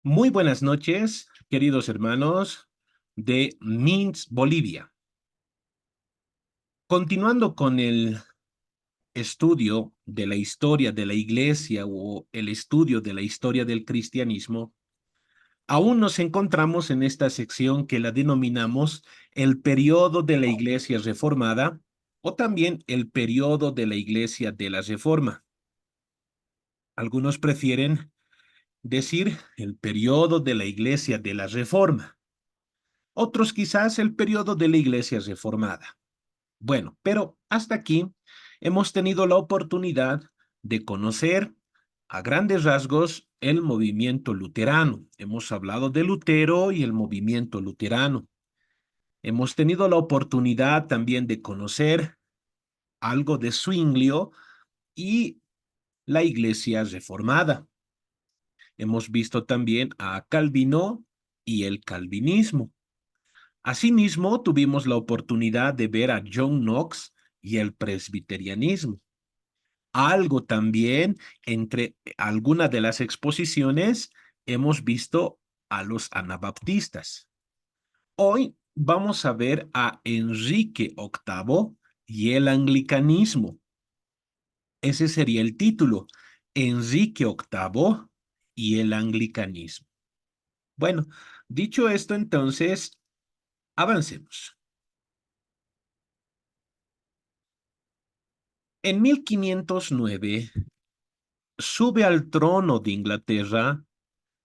Muy buenas noches, queridos hermanos de Minsk, Bolivia. Continuando con el estudio de la historia de la Iglesia o el estudio de la historia del cristianismo, aún nos encontramos en esta sección que la denominamos el periodo de la Iglesia Reformada o también el periodo de la Iglesia de la Reforma. Algunos prefieren decir el periodo de la Iglesia de la Reforma. Otros quizás el periodo de la Iglesia Reformada. Bueno, pero hasta aquí hemos tenido la oportunidad de conocer a grandes rasgos el movimiento luterano. Hemos hablado de Lutero y el movimiento luterano. Hemos tenido la oportunidad también de conocer algo de Zwinglio y la Iglesia Reformada. Hemos visto también a Calvino y el calvinismo. Asimismo, tuvimos la oportunidad de ver a John Knox y el presbiterianismo. Algo también entre algunas de las exposiciones hemos visto a los anabaptistas. Hoy vamos a ver a Enrique VIII y el anglicanismo. Ese sería el título, Enrique VIII y el anglicanismo. Bueno, dicho esto, entonces, avancemos. En 1509 sube al trono de Inglaterra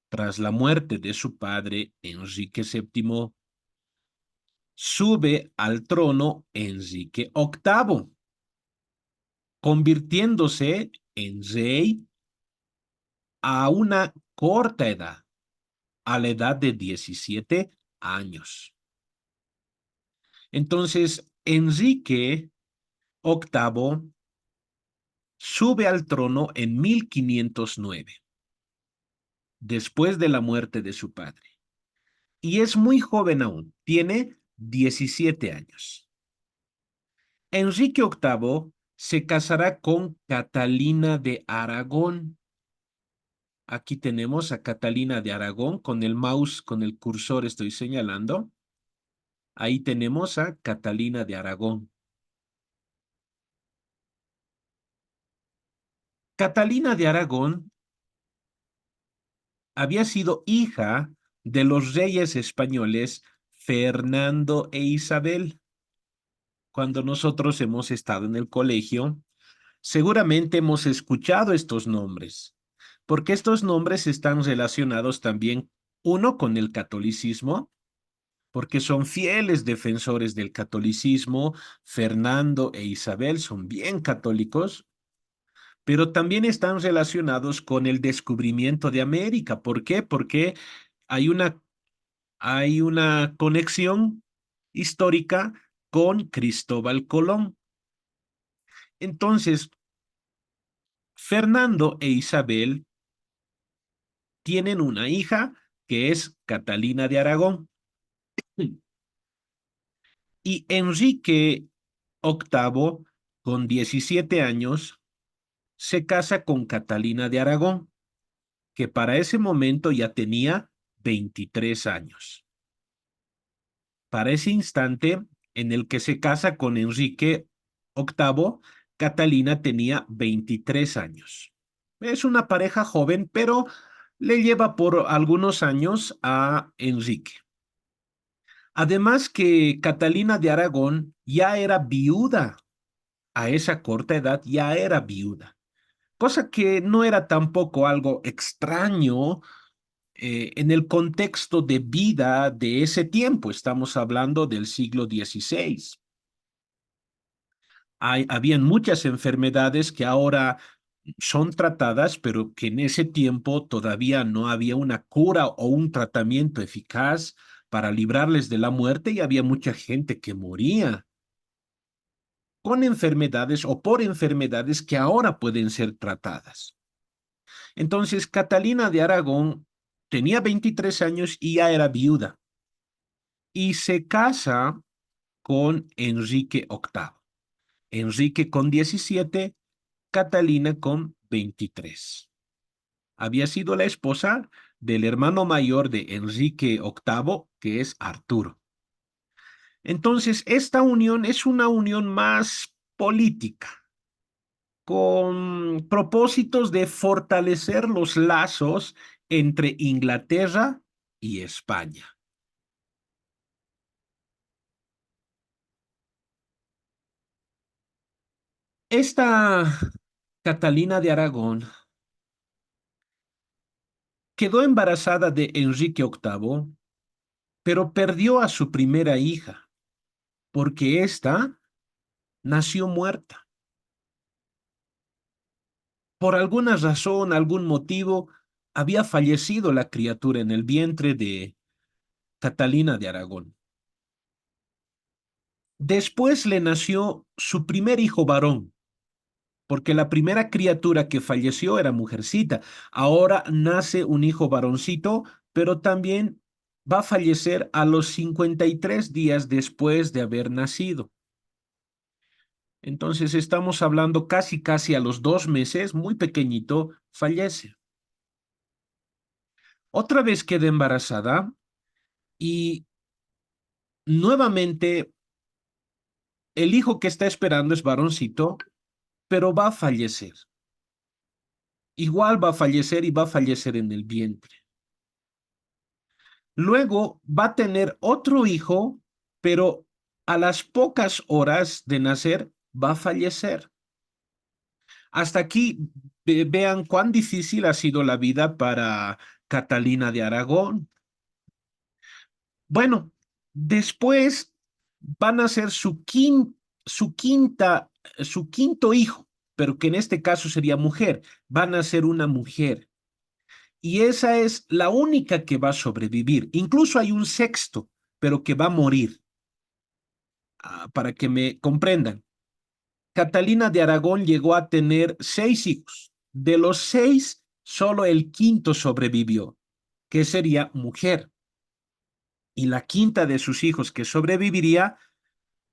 tras la muerte de su padre Enrique VII. Sube al trono Enrique VIII, convirtiéndose en rey a una corta edad, a la edad de 17 años. Entonces, Enrique VIII sube al trono en 1509, después de la muerte de su padre. Y es muy joven aún, tiene 17 años. Enrique VIII se casará con Catalina de Aragón. Aquí tenemos a Catalina de Aragón con el mouse, con el cursor estoy señalando. Ahí tenemos a Catalina de Aragón. Catalina de Aragón había sido hija de los reyes españoles Fernando e Isabel. Cuando nosotros hemos estado en el colegio, seguramente hemos escuchado estos nombres, porque estos nombres están relacionados también, uno, con el catolicismo, porque son fieles defensores del catolicismo. Fernando e Isabel son bien católicos, pero también están relacionados con el descubrimiento de América. ¿Por qué? Porque hay una conexión histórica con Cristóbal Colón. Entonces, Fernando e Isabel tienen una hija que es Catalina de Aragón. Y Enrique VIII, con 17 años, se casa con Catalina de Aragón, que para ese momento ya tenía 23 años. Para ese instante en el que se casa con Enrique VIII, Catalina tenía 23 años. Es una pareja joven, pero le lleva por algunos años a Enrique. Además que Catalina de Aragón ya era viuda, a esa corta edad ya era viuda, cosa que no era tampoco algo extraño en el contexto de vida de ese tiempo. Estamos hablando del siglo XVI. Habían muchas enfermedades que ahora son tratadas, pero que en ese tiempo todavía no había una cura o un tratamiento eficaz para librarles de la muerte, y había mucha gente que moría con enfermedades o por enfermedades que ahora pueden ser tratadas. Entonces, Catalina de Aragón tenía 23 años y ya era viuda, y se casa con Enrique VIII. Enrique con 17, Catalina con 23. Había sido la esposa del hermano mayor de Enrique VIII, que es Arturo. Entonces, esta unión es una unión más política, con propósitos de fortalecer los lazos entre Inglaterra y España. Esta Catalina de Aragón quedó embarazada de Enrique VIII, pero perdió a su primera hija, porque ésta nació muerta. Por alguna razón, algún motivo, había fallecido la criatura en el vientre de Catalina de Aragón. Después le nació su primer hijo varón, porque la primera criatura que falleció era mujercita. Ahora nace un hijo varoncito, pero también va a fallecer a los 53 días después de haber nacido. Entonces estamos hablando casi a los 2 meses, muy pequeñito, fallece. Otra vez queda embarazada y nuevamente el hijo que está esperando es varoncito, pero va a fallecer. Igual va a fallecer y va a fallecer en el vientre. Luego va a tener otro hijo, pero a las pocas horas de nacer va a fallecer. Hasta aquí vean cuán difícil ha sido la vida para Catalina de Aragón. Bueno, después van a ser su quinta, su quinto hijo, pero que en este caso sería mujer. Van a ser una mujer. Y esa es la única que va a sobrevivir. Incluso hay un sexto, pero que va a morir. Para que me comprendan, Catalina de Aragón llegó a tener 6 hijos. De los 6, solo el quinto sobrevivió, que sería mujer. Y la quinta de sus hijos que sobreviviría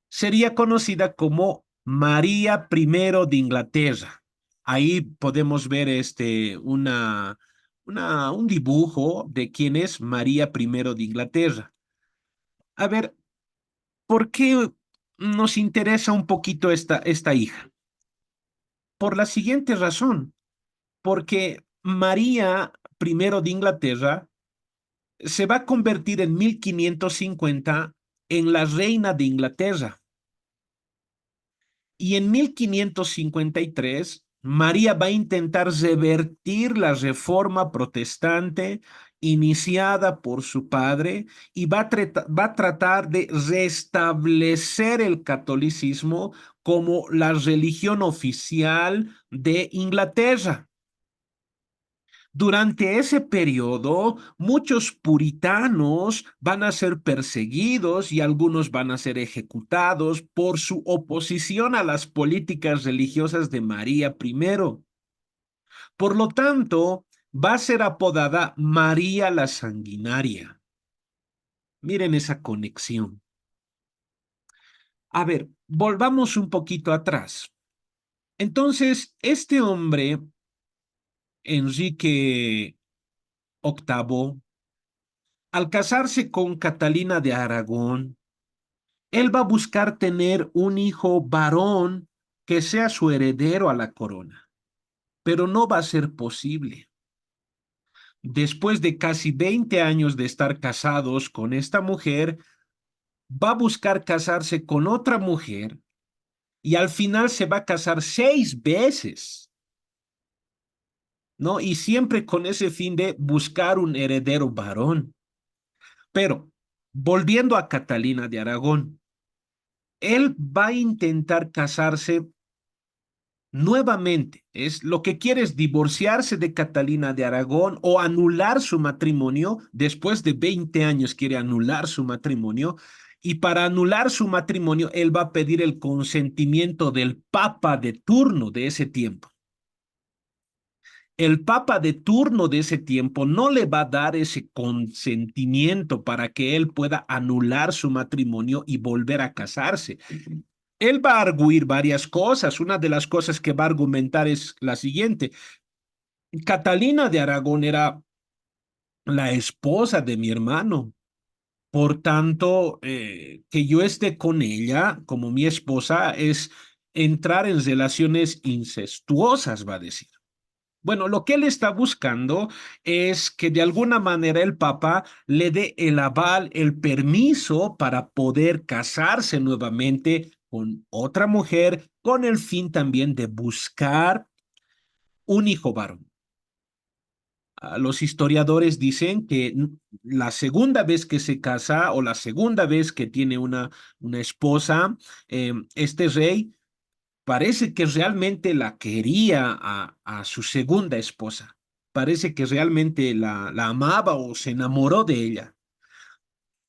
sería conocida como María I de Inglaterra. Ahí podemos ver un dibujo de quién es María I de Inglaterra. A ver, ¿por qué nos interesa un poquito esta hija? Por la siguiente razón, porque María I de Inglaterra se va a convertir en 1550 en la reina de Inglaterra. Y en 1553, María va a intentar revertir la reforma protestante iniciada por su padre y va a tratar de restablecer el catolicismo como la religión oficial de Inglaterra. Durante ese periodo, muchos puritanos van a ser perseguidos y algunos van a ser ejecutados por su oposición a las políticas religiosas de María I. Por lo tanto, va a ser apodada María la Sanguinaria. Miren esa conexión. A ver, volvamos un poquito atrás. Entonces, este hombre, Enrique VIII, al casarse con Catalina de Aragón, él va a buscar tener un hijo varón que sea su heredero a la corona, pero no va a ser posible. Después de casi 20 años de estar casados con esta mujer, va a buscar casarse con otra mujer y al final se va a casar 6 veces, ¿no? Y siempre con ese fin de buscar un heredero varón. Pero, volviendo a Catalina de Aragón, él va a intentar casarse nuevamente. Es lo que quiere es divorciarse de Catalina de Aragón o anular su matrimonio. Después de 20 años quiere anular su matrimonio. Y para anular su matrimonio, él va a pedir el consentimiento del papa de turno de ese tiempo. El papa de turno de ese tiempo no le va a dar ese consentimiento para que él pueda anular su matrimonio y volver a casarse. Él va a arguir varias cosas. Una de las cosas que va a argumentar es la siguiente. Catalina de Aragón era la esposa de mi hermano. Por tanto, que yo esté con ella como mi esposa es entrar en relaciones incestuosas, va a decir. Bueno, lo que él está buscando es que de alguna manera el Papa le dé el aval, el permiso para poder casarse nuevamente con otra mujer, con el fin también de buscar un hijo varón. Los historiadores dicen que la segunda vez que se casa o la segunda vez que tiene una esposa, este rey parece que realmente la quería a su segunda esposa. Parece que realmente la amaba o se enamoró de ella.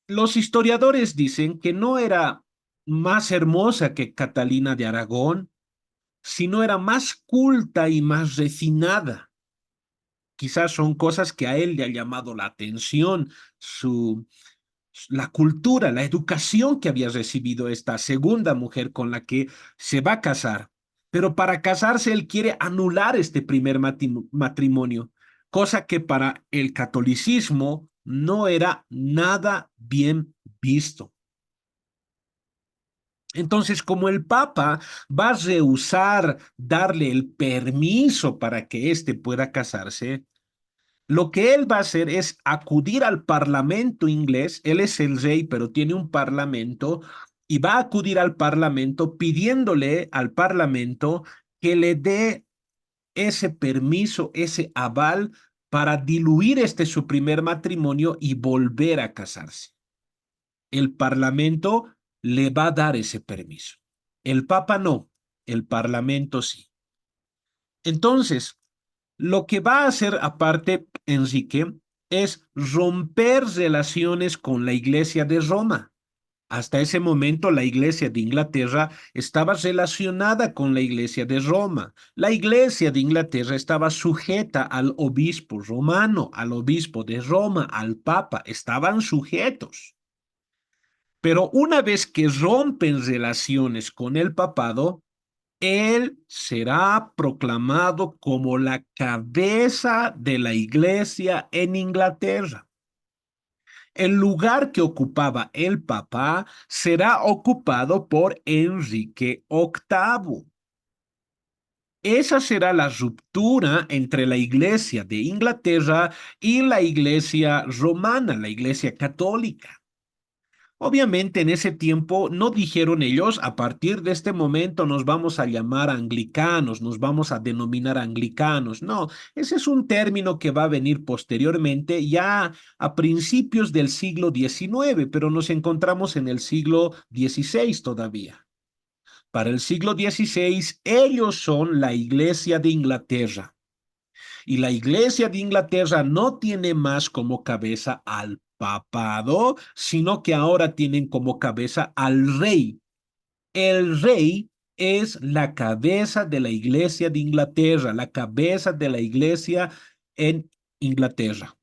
Los historiadores dicen que no era más hermosa que Catalina de Aragón, sino era más culta y más refinada. Quizás son cosas que a él le ha llamado la atención, la cultura, la educación que había recibido esta segunda mujer con la que se va a casar. Pero para casarse él quiere anular este primer matrimonio, cosa que para el catolicismo no era nada bien visto. Entonces, como el Papa va a rehusar darle el permiso para que éste pueda casarse, lo que él va a hacer es acudir al parlamento inglés. Él es el rey, pero tiene un parlamento y va a acudir al parlamento pidiéndole al parlamento que le dé ese permiso, ese aval para diluir este su primer matrimonio y volver a casarse. El parlamento le va a dar ese permiso. El Papa no, el parlamento sí. Entonces, lo que va a hacer aparte Enrique es romper relaciones con la Iglesia de Roma. Hasta ese momento la Iglesia de Inglaterra estaba relacionada con la Iglesia de Roma. La Iglesia de Inglaterra estaba sujeta al obispo romano, al obispo de Roma, al Papa, estaban sujetos. Pero una vez que rompen relaciones con el papado, él será proclamado como la cabeza de la iglesia en Inglaterra. El lugar que ocupaba el Papa será ocupado por Enrique VIII. Esa será la ruptura entre la iglesia de Inglaterra y la iglesia romana, la iglesia católica. Obviamente en ese tiempo no dijeron ellos, a partir de este momento nos vamos a llamar anglicanos, nos vamos a denominar anglicanos. No, ese es un término que va a venir posteriormente, ya a principios del siglo XIX, pero nos encontramos en el siglo XVI todavía. Para el siglo XVI, ellos son la Iglesia de Inglaterra. Y la Iglesia de Inglaterra no tiene más como cabeza al papado, sino que ahora tienen como cabeza al rey. El rey es la cabeza de la Iglesia de Inglaterra, la cabeza de la Iglesia en Inglaterra.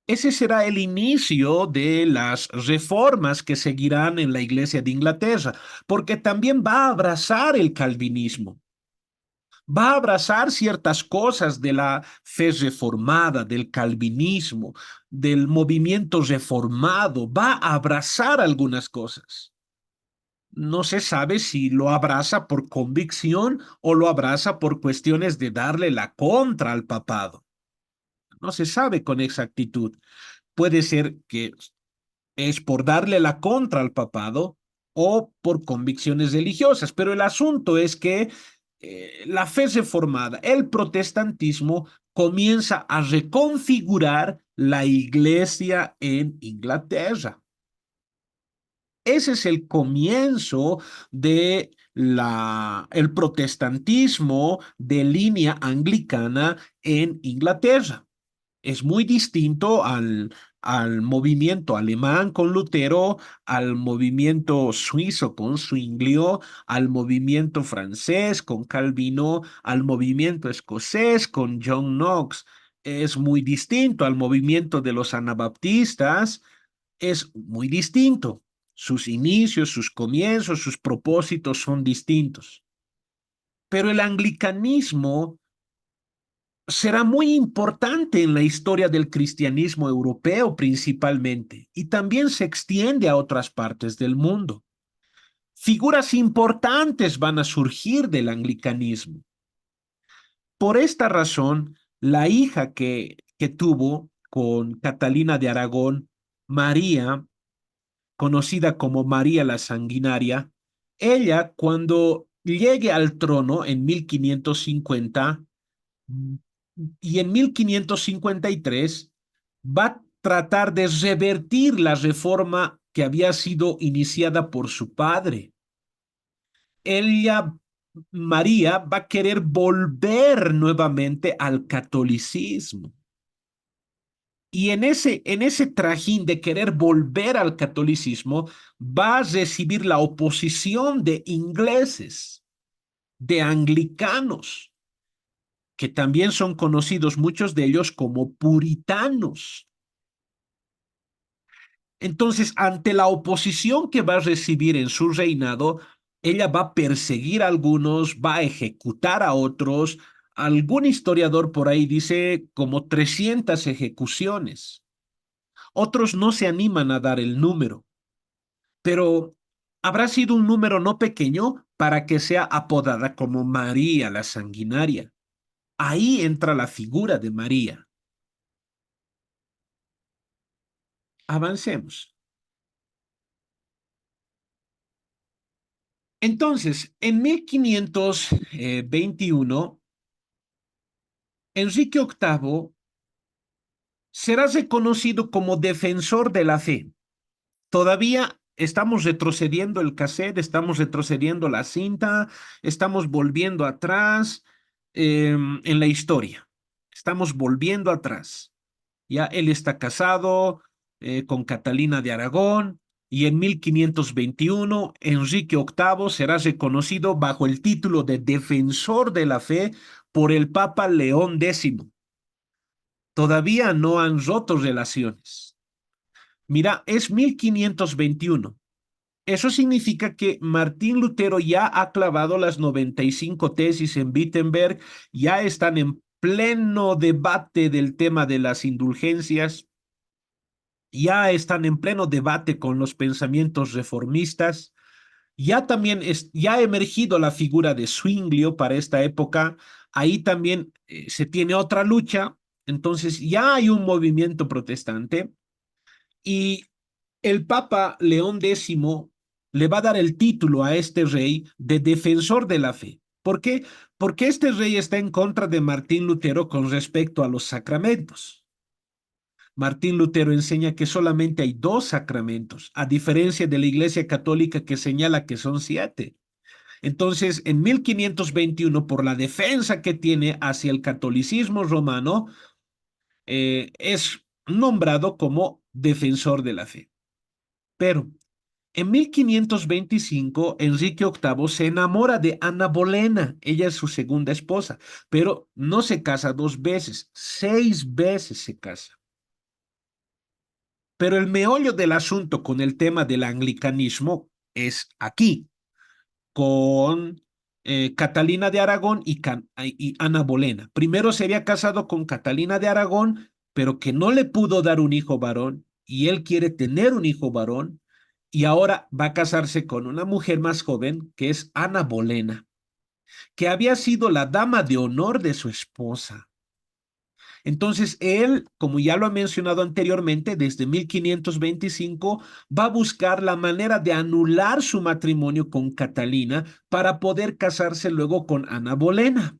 Ese será el inicio de las reformas que seguirán en la Iglesia de Inglaterra, porque también va a abrazar el calvinismo, va a abrazar ciertas cosas de la fe reformada, del calvinismo, del movimiento reformado, va a abrazar algunas cosas. No se sabe si lo abraza por convicción o lo abraza por cuestiones de darle la contra al papado. No se sabe con exactitud. Puede ser que es por darle la contra al papado o por convicciones religiosas, pero el asunto es que la fe reformada, el protestantismo, comienza a reconfigurar la iglesia en Inglaterra. Ese es el comienzo de el protestantismo de línea anglicana en Inglaterra. Es muy distinto al movimiento alemán con Lutero, al movimiento suizo con Zwinglio, al movimiento francés con Calvino, al movimiento escocés con John Knox. Es muy distinto al movimiento de los anabaptistas, es muy distinto. Sus inicios, sus comienzos, sus propósitos son distintos. Pero el anglicanismo será muy importante en la historia del cristianismo europeo principalmente y también se extiende a otras partes del mundo. Figuras importantes van a surgir del anglicanismo. Por esta razón, la hija que tuvo con Catalina de Aragón, María, conocida como María la Sanguinaria, ella cuando llegue al trono en 1550 y en 1553 va a tratar de revertir la reforma que había sido iniciada por su padre. Ella, María, va a querer volver nuevamente al catolicismo. Y en ese trajín de querer volver al catolicismo, va a recibir la oposición de ingleses, de anglicanos, que también son conocidos muchos de ellos como puritanos. Entonces, ante la oposición que va a recibir en su reinado, ella va a perseguir a algunos, va a ejecutar a otros. Algún historiador por ahí dice como 300 ejecuciones. Otros no se animan a dar el número, pero habrá sido un número no pequeño para que sea apodada como María la Sanguinaria. Ahí entra la figura de María. Avancemos. Entonces, en 1521, Enrique VIII será reconocido como defensor de la fe. Todavía estamos retrocediendo el cassette, estamos retrocediendo la cinta, estamos volviendo atrás en la historia. Estamos volviendo atrás. Ya él está casado con Catalina de Aragón y en 1521 Enrique VIII será reconocido bajo el título de defensor de la fe por el Papa León X. Todavía no han roto relaciones. Mira, es 1521. Eso significa que Martín Lutero ya ha clavado las 95 tesis en Wittenberg, ya están en pleno debate del tema de las indulgencias, ya están en pleno debate con los pensamientos reformistas, ya también ya ha emergido la figura de Zwinglio para esta época, ahí también se tiene otra lucha, entonces ya hay un movimiento protestante y el Papa León X le va a dar el título a este rey de defensor de la fe. ¿Por qué? Porque este rey está en contra de Martín Lutero con respecto a los sacramentos. Martín Lutero enseña que solamente hay dos sacramentos, a diferencia de la Iglesia Católica que señala que son siete. Entonces, en 1521, por la defensa que tiene hacia el catolicismo romano, es nombrado como defensor de la fe. Pero en 1525, Enrique VIII se enamora de Ana Bolena, ella es su segunda esposa, pero no se casa dos veces, 6 veces se casa. Pero el meollo del asunto con el tema del anglicanismo es aquí, con Catalina de Aragón y Ana Bolena. Primero se había casado con Catalina de Aragón, pero que no le pudo dar un hijo varón y él quiere tener un hijo varón y ahora va a casarse con una mujer más joven que es Ana Bolena, que había sido la dama de honor de su esposa. Entonces, él, como ya lo ha mencionado anteriormente, desde 1525 va a buscar la manera de anular su matrimonio con Catalina para poder casarse luego con Ana Bolena.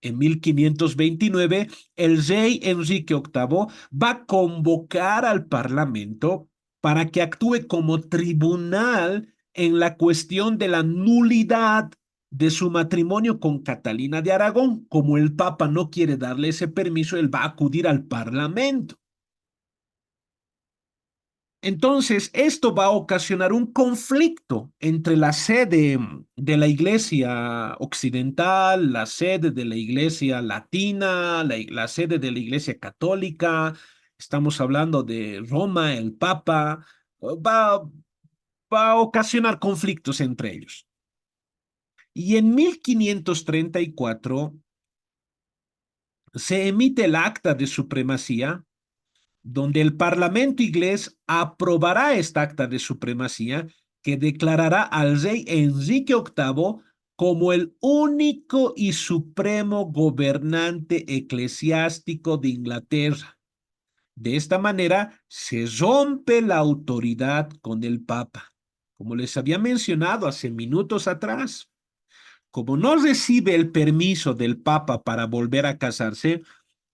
En 1529, el rey Enrique VIII va a convocar al Parlamento para que actúe como tribunal en la cuestión de la nulidad de su matrimonio con Catalina de Aragón. Como el Papa no quiere darle ese permiso, él va a acudir al Parlamento. Entonces, esto va a ocasionar un conflicto entre la sede de la Iglesia occidental, la sede de la Iglesia latina, la sede de la Iglesia católica. Estamos hablando de Roma, el Papa. Va, va a ocasionar conflictos entre ellos. Y en 1534 se emite el acta de supremacía, donde el Parlamento inglés aprobará esta acta de supremacía que declarará al rey Enrique VIII como el único y supremo gobernante eclesiástico de Inglaterra. De esta manera se rompe la autoridad con el Papa. Como les había mencionado hace minutos atrás, como no recibe el permiso del Papa para volver a casarse,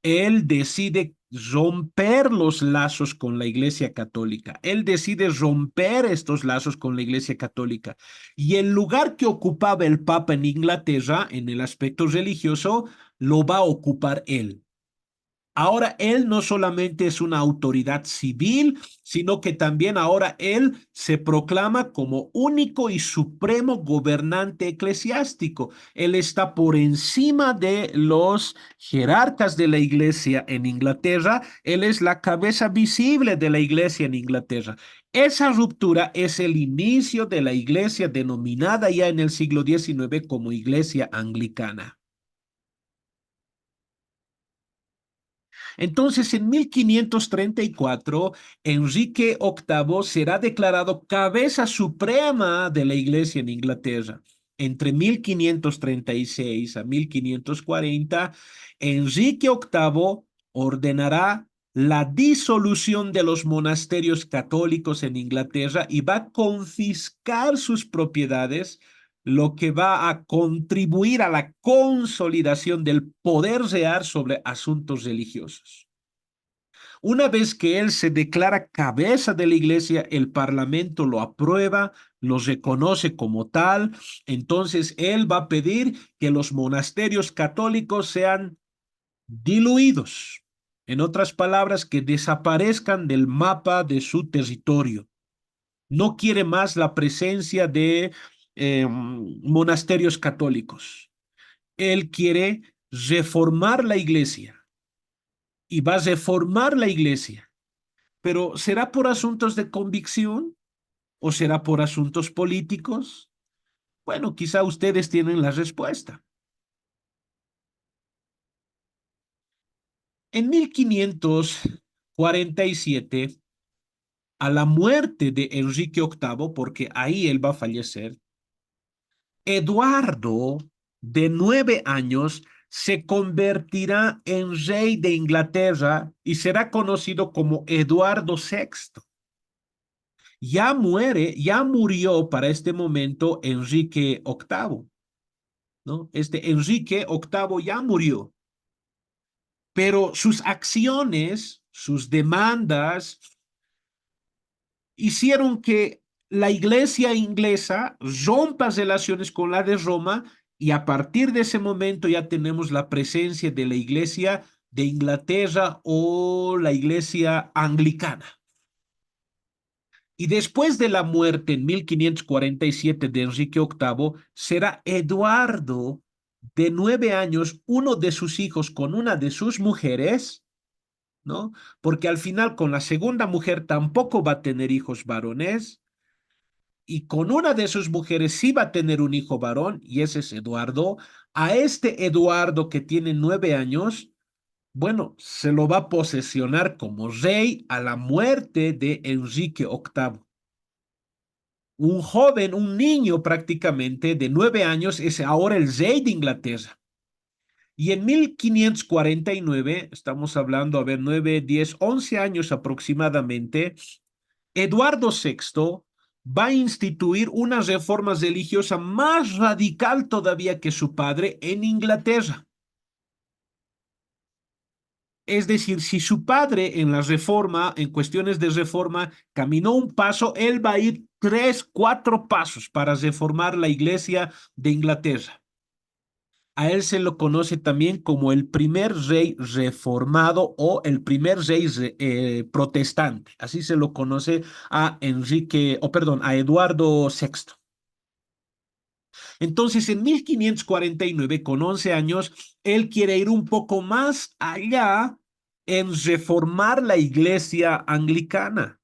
él decide romper los lazos con la Iglesia Católica. Él decide romper estos lazos con la Iglesia Católica. Y el lugar que ocupaba el Papa en Inglaterra, en el aspecto religioso, lo va a ocupar él. Ahora él no solamente es una autoridad civil, sino que también ahora él se proclama como único y supremo gobernante eclesiástico. Él está por encima de los jerarcas de la iglesia en Inglaterra. Él es la cabeza visible de la iglesia en Inglaterra. Esa ruptura es el inicio de la iglesia denominada ya en el siglo XIX como iglesia anglicana. Entonces, en 1534, Enrique VIII será declarado cabeza suprema de la Iglesia en Inglaterra. Entre 1536 a 1540, Enrique VIII ordenará la disolución de los monasterios católicos en Inglaterra y va a confiscar sus propiedades, lo que va a contribuir a la consolidación del poder real sobre asuntos religiosos. Una vez que él se declara cabeza de la iglesia, el parlamento lo aprueba, lo reconoce como tal, entonces él va a pedir que los monasterios católicos sean diluidos. En otras palabras, que desaparezcan del mapa de su territorio. No quiere más la presencia de monasterios católicos. Él quiere reformar la iglesia y va a reformar la iglesia. Pero ¿será por asuntos de convicción o será por asuntos políticos? Bueno, quizá ustedes tienen la respuesta. En 1547, a la muerte de Enrique VIII, porque ahí él va a fallecer, Eduardo, de 9 años, se convertirá en rey de Inglaterra y será conocido como Eduardo VI. Ya muere, ya murió para este momento Enrique VIII, ¿no? Este Enrique VIII ya murió, pero sus acciones, sus demandas, hicieron que la iglesia inglesa rompa relaciones con la de Roma y a partir de ese momento ya tenemos la presencia de la iglesia de Inglaterra o la iglesia anglicana. Y después de la muerte en 1547 de Enrique VIII, será Eduardo, de 9 años, uno de sus hijos con una de sus mujeres, ¿no? Porque al final con la segunda mujer tampoco va a tener hijos varones, y con una de sus mujeres sí va a tener un hijo varón, y ese es Eduardo. A este Eduardo que tiene 9 años, bueno, se lo va a posesionar como rey a la muerte de Enrique VIII. Un joven, un niño prácticamente de 9 años es ahora el rey de Inglaterra. Y en 1549, estamos hablando, a ver, 9, 10, 11 años aproximadamente, Eduardo VI va a instituir una reforma religiosa más radical todavía que su padre en Inglaterra. Es decir, si su padre en la reforma, en cuestiones de reforma, caminó un paso, él va a ir 3, 4 pasos para reformar la iglesia de Inglaterra. A él se lo conoce también como el primer rey reformado o el primer rey protestante. Así se lo conoce a Enrique, o perdón, a Eduardo VI. Entonces, en 1549, con 11 años, él quiere ir un poco más allá en reformar la iglesia anglicana.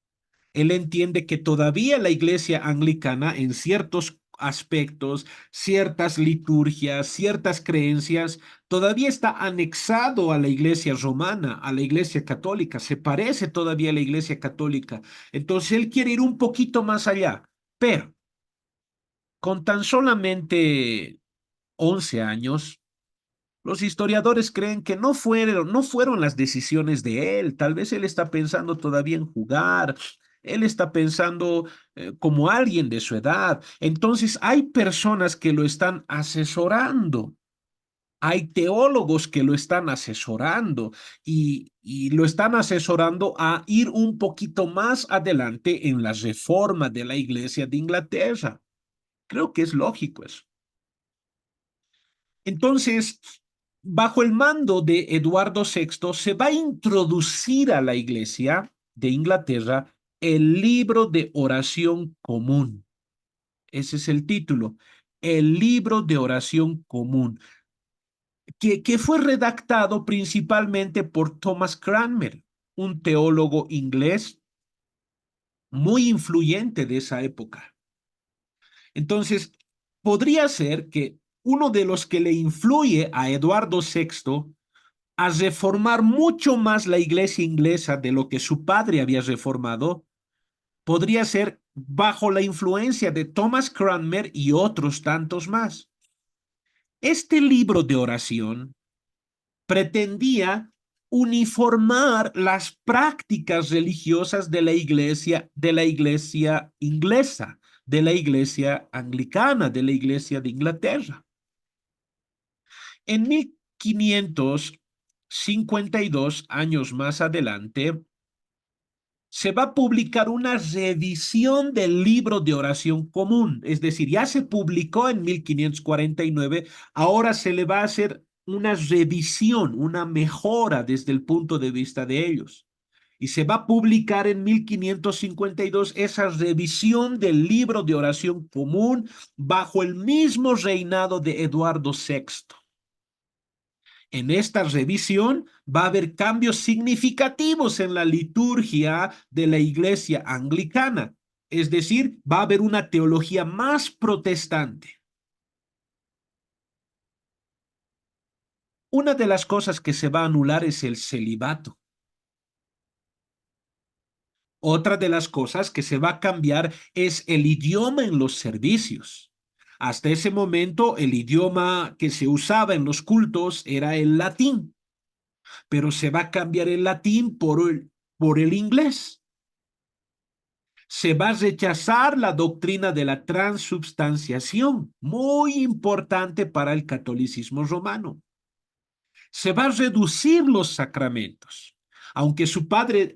Él entiende que todavía la iglesia anglicana en ciertos aspectos, ciertas liturgias, ciertas creencias, todavía está anexado a la iglesia romana, a la iglesia católica, se parece todavía a la iglesia católica. Entonces él quiere ir un poquito más allá, pero con tan solamente 11 años, los historiadores creen que no fueron las decisiones de él. Tal vez él está pensando todavía en jugar. Él está pensando como alguien de su edad. Entonces hay personas que lo están asesorando. Hay teólogos que lo están asesorando y lo están asesorando a ir un poquito más adelante en la reforma de la Iglesia de Inglaterra. Creo que es lógico eso. Entonces, bajo el mando de Eduardo VI, se va a introducir a la Iglesia de Inglaterra el libro de oración común. Ese es el título, el libro de oración común, que fue redactado principalmente por Thomas Cranmer, un teólogo inglés muy influyente de esa época. Entonces, podría ser que uno de los que le influye a Eduardo VI a reformar mucho más la iglesia inglesa de lo que su padre había reformado, podría ser bajo la influencia de Thomas Cranmer y otros tantos más. Este libro de oración pretendía uniformar las prácticas religiosas de la iglesia inglesa, de la iglesia anglicana, de la iglesia de Inglaterra. En 1552, años más adelante, se va a publicar una revisión del libro de oración común, es decir, ya se publicó en 1549, ahora se le va a hacer una revisión, una mejora desde el punto de vista de ellos. Y se va a publicar en 1552 esa revisión del libro de oración común bajo el mismo reinado de Eduardo VI. En esta revisión va a haber cambios significativos en la liturgia de la iglesia anglicana, es decir, va a haber una teología más protestante. Una de las cosas que se va a anular es el celibato. Otra de las cosas que se va a cambiar es el idioma en los servicios. Hasta ese momento, el idioma que se usaba en los cultos era el latín, pero se va a cambiar el latín por el inglés. Se va a rechazar la doctrina de la transubstanciación, muy importante para el catolicismo romano. Se va a reducir los sacramentos. Aunque su padre,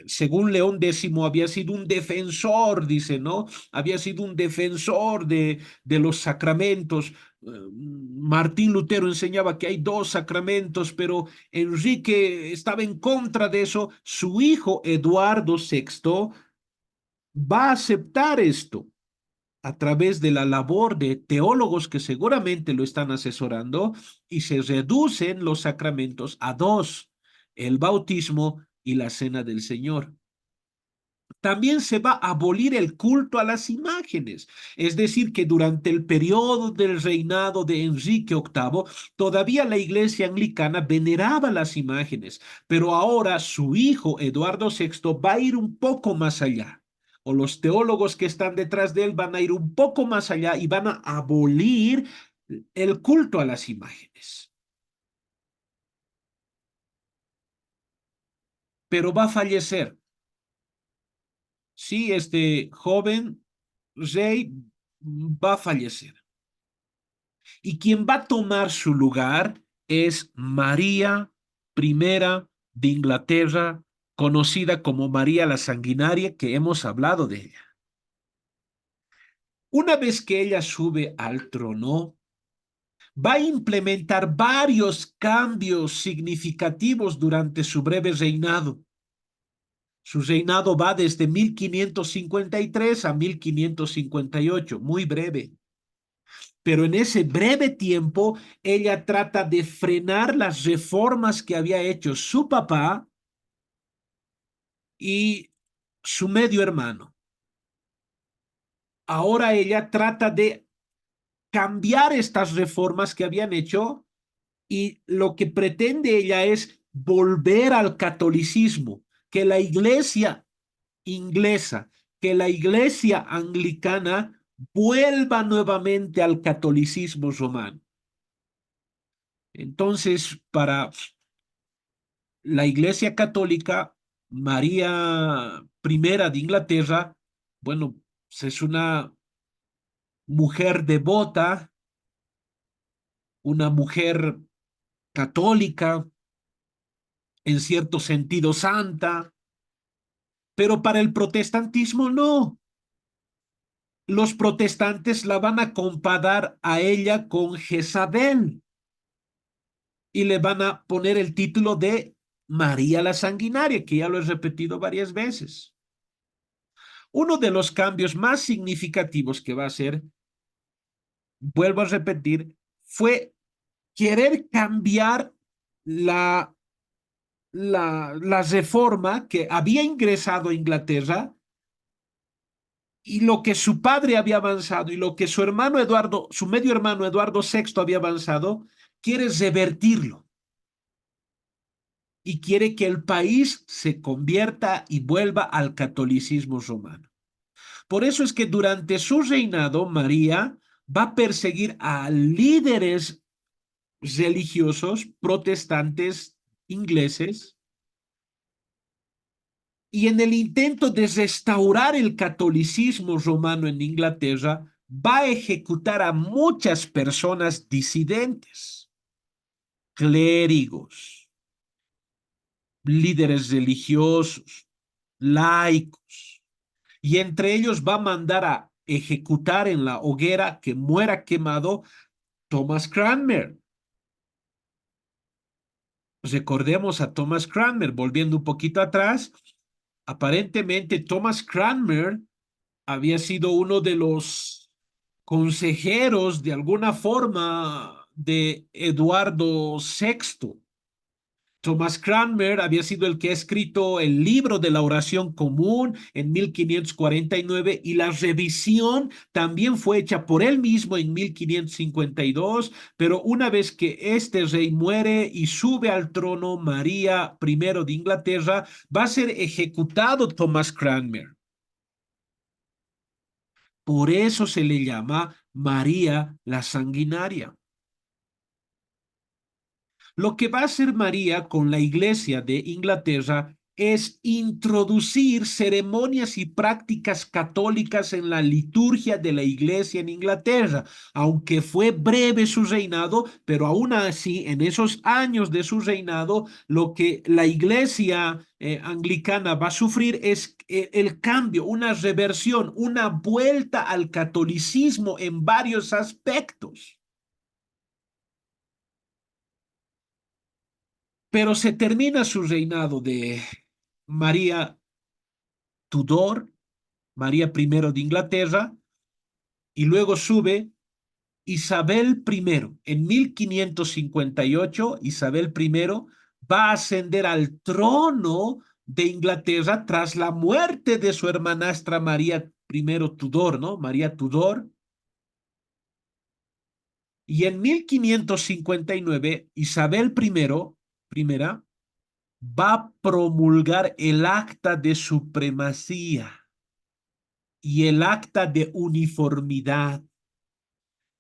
según León X, había sido un defensor, dice, ¿no? Había sido un defensor de los sacramentos. Martín Lutero enseñaba que hay dos sacramentos, pero Enrique estaba en contra de eso. Su hijo, Eduardo VI, va a aceptar esto a través de la labor de teólogos que seguramente lo están asesorando y se reducen los sacramentos a dos, el bautismo y la cena del Señor. También se va a abolir el culto a las imágenes, es decir, que durante el periodo del reinado de Enrique VIII, todavía la iglesia anglicana veneraba las imágenes, pero ahora su hijo Eduardo VI va a ir un poco más allá, o los teólogos que están detrás de él van a ir un poco más allá y van a abolir el culto a las imágenes. Pero va a fallecer. Sí, este joven rey va a fallecer. Y quien va a tomar su lugar es María I de Inglaterra, conocida como María la Sanguinaria, que hemos hablado de ella. Una vez que ella sube al trono, va a implementar varios cambios significativos durante su breve reinado. Su reinado va desde 1553 a 1558, muy breve. Pero en ese breve tiempo, ella trata de frenar las reformas que había hecho su papá y su medio hermano. ahora ella trata de cambiar estas reformas que habían hecho y lo que pretende ella es volver al catolicismo, que la iglesia inglesa, que la iglesia anglicana vuelva nuevamente al catolicismo romano. Entonces, para la iglesia católica, María I de Inglaterra, bueno, es una mujer devota, una mujer católica, en cierto sentido santa, pero para el protestantismo no. Los protestantes la van a comparar a ella con Jezabel y le van a poner el título de María la Sanguinaria, que ya lo he repetido varias veces. Uno de los cambios más significativos que va a hacer, vuelvo a repetir, fue querer cambiar la, la reforma que había ingresado a Inglaterra y lo que su padre había avanzado y lo que su hermano Eduardo, su medio hermano Eduardo VI había avanzado, quiere revertirlo y quiere que el país se convierta y vuelva al catolicismo romano. Por eso es que durante su reinado, María va a perseguir a líderes religiosos protestantes ingleses y en el intento de restaurar el catolicismo romano en Inglaterra, va a ejecutar a muchas personas disidentes, clérigos, líderes religiosos, laicos, y entre ellos va a mandar a ejecutar en la hoguera que muera quemado Thomas Cranmer. Recordemos a Thomas Cranmer, volviendo un poquito atrás, aparentemente Thomas Cranmer había sido uno de los consejeros de alguna forma de Eduardo VI. Thomas Cranmer había sido el que ha escrito el libro de la oración común en 1549 y la revisión también fue hecha por él mismo en 1552, pero una vez que este rey muere y sube al trono María I de Inglaterra, va a ser ejecutado Thomas Cranmer. Por eso se le llama María la Sanguinaria. Lo que va a hacer María con la Iglesia de Inglaterra es introducir ceremonias y prácticas católicas en la liturgia de la Iglesia en Inglaterra. Aunque fue breve su reinado, pero aún así, en esos años de su reinado, lo que la Iglesia anglicana va a sufrir es el cambio, una reversión, una vuelta al catolicismo en varios aspectos. Pero se termina su reinado de María Tudor, María I de Inglaterra, y luego sube Isabel I. En 1558, Isabel I va a ascender al trono de Inglaterra tras la muerte de su hermanastra María I Tudor, ¿no? María Tudor. Y en 1559, Isabel primera, va a promulgar el acta de supremacía y el acta de uniformidad,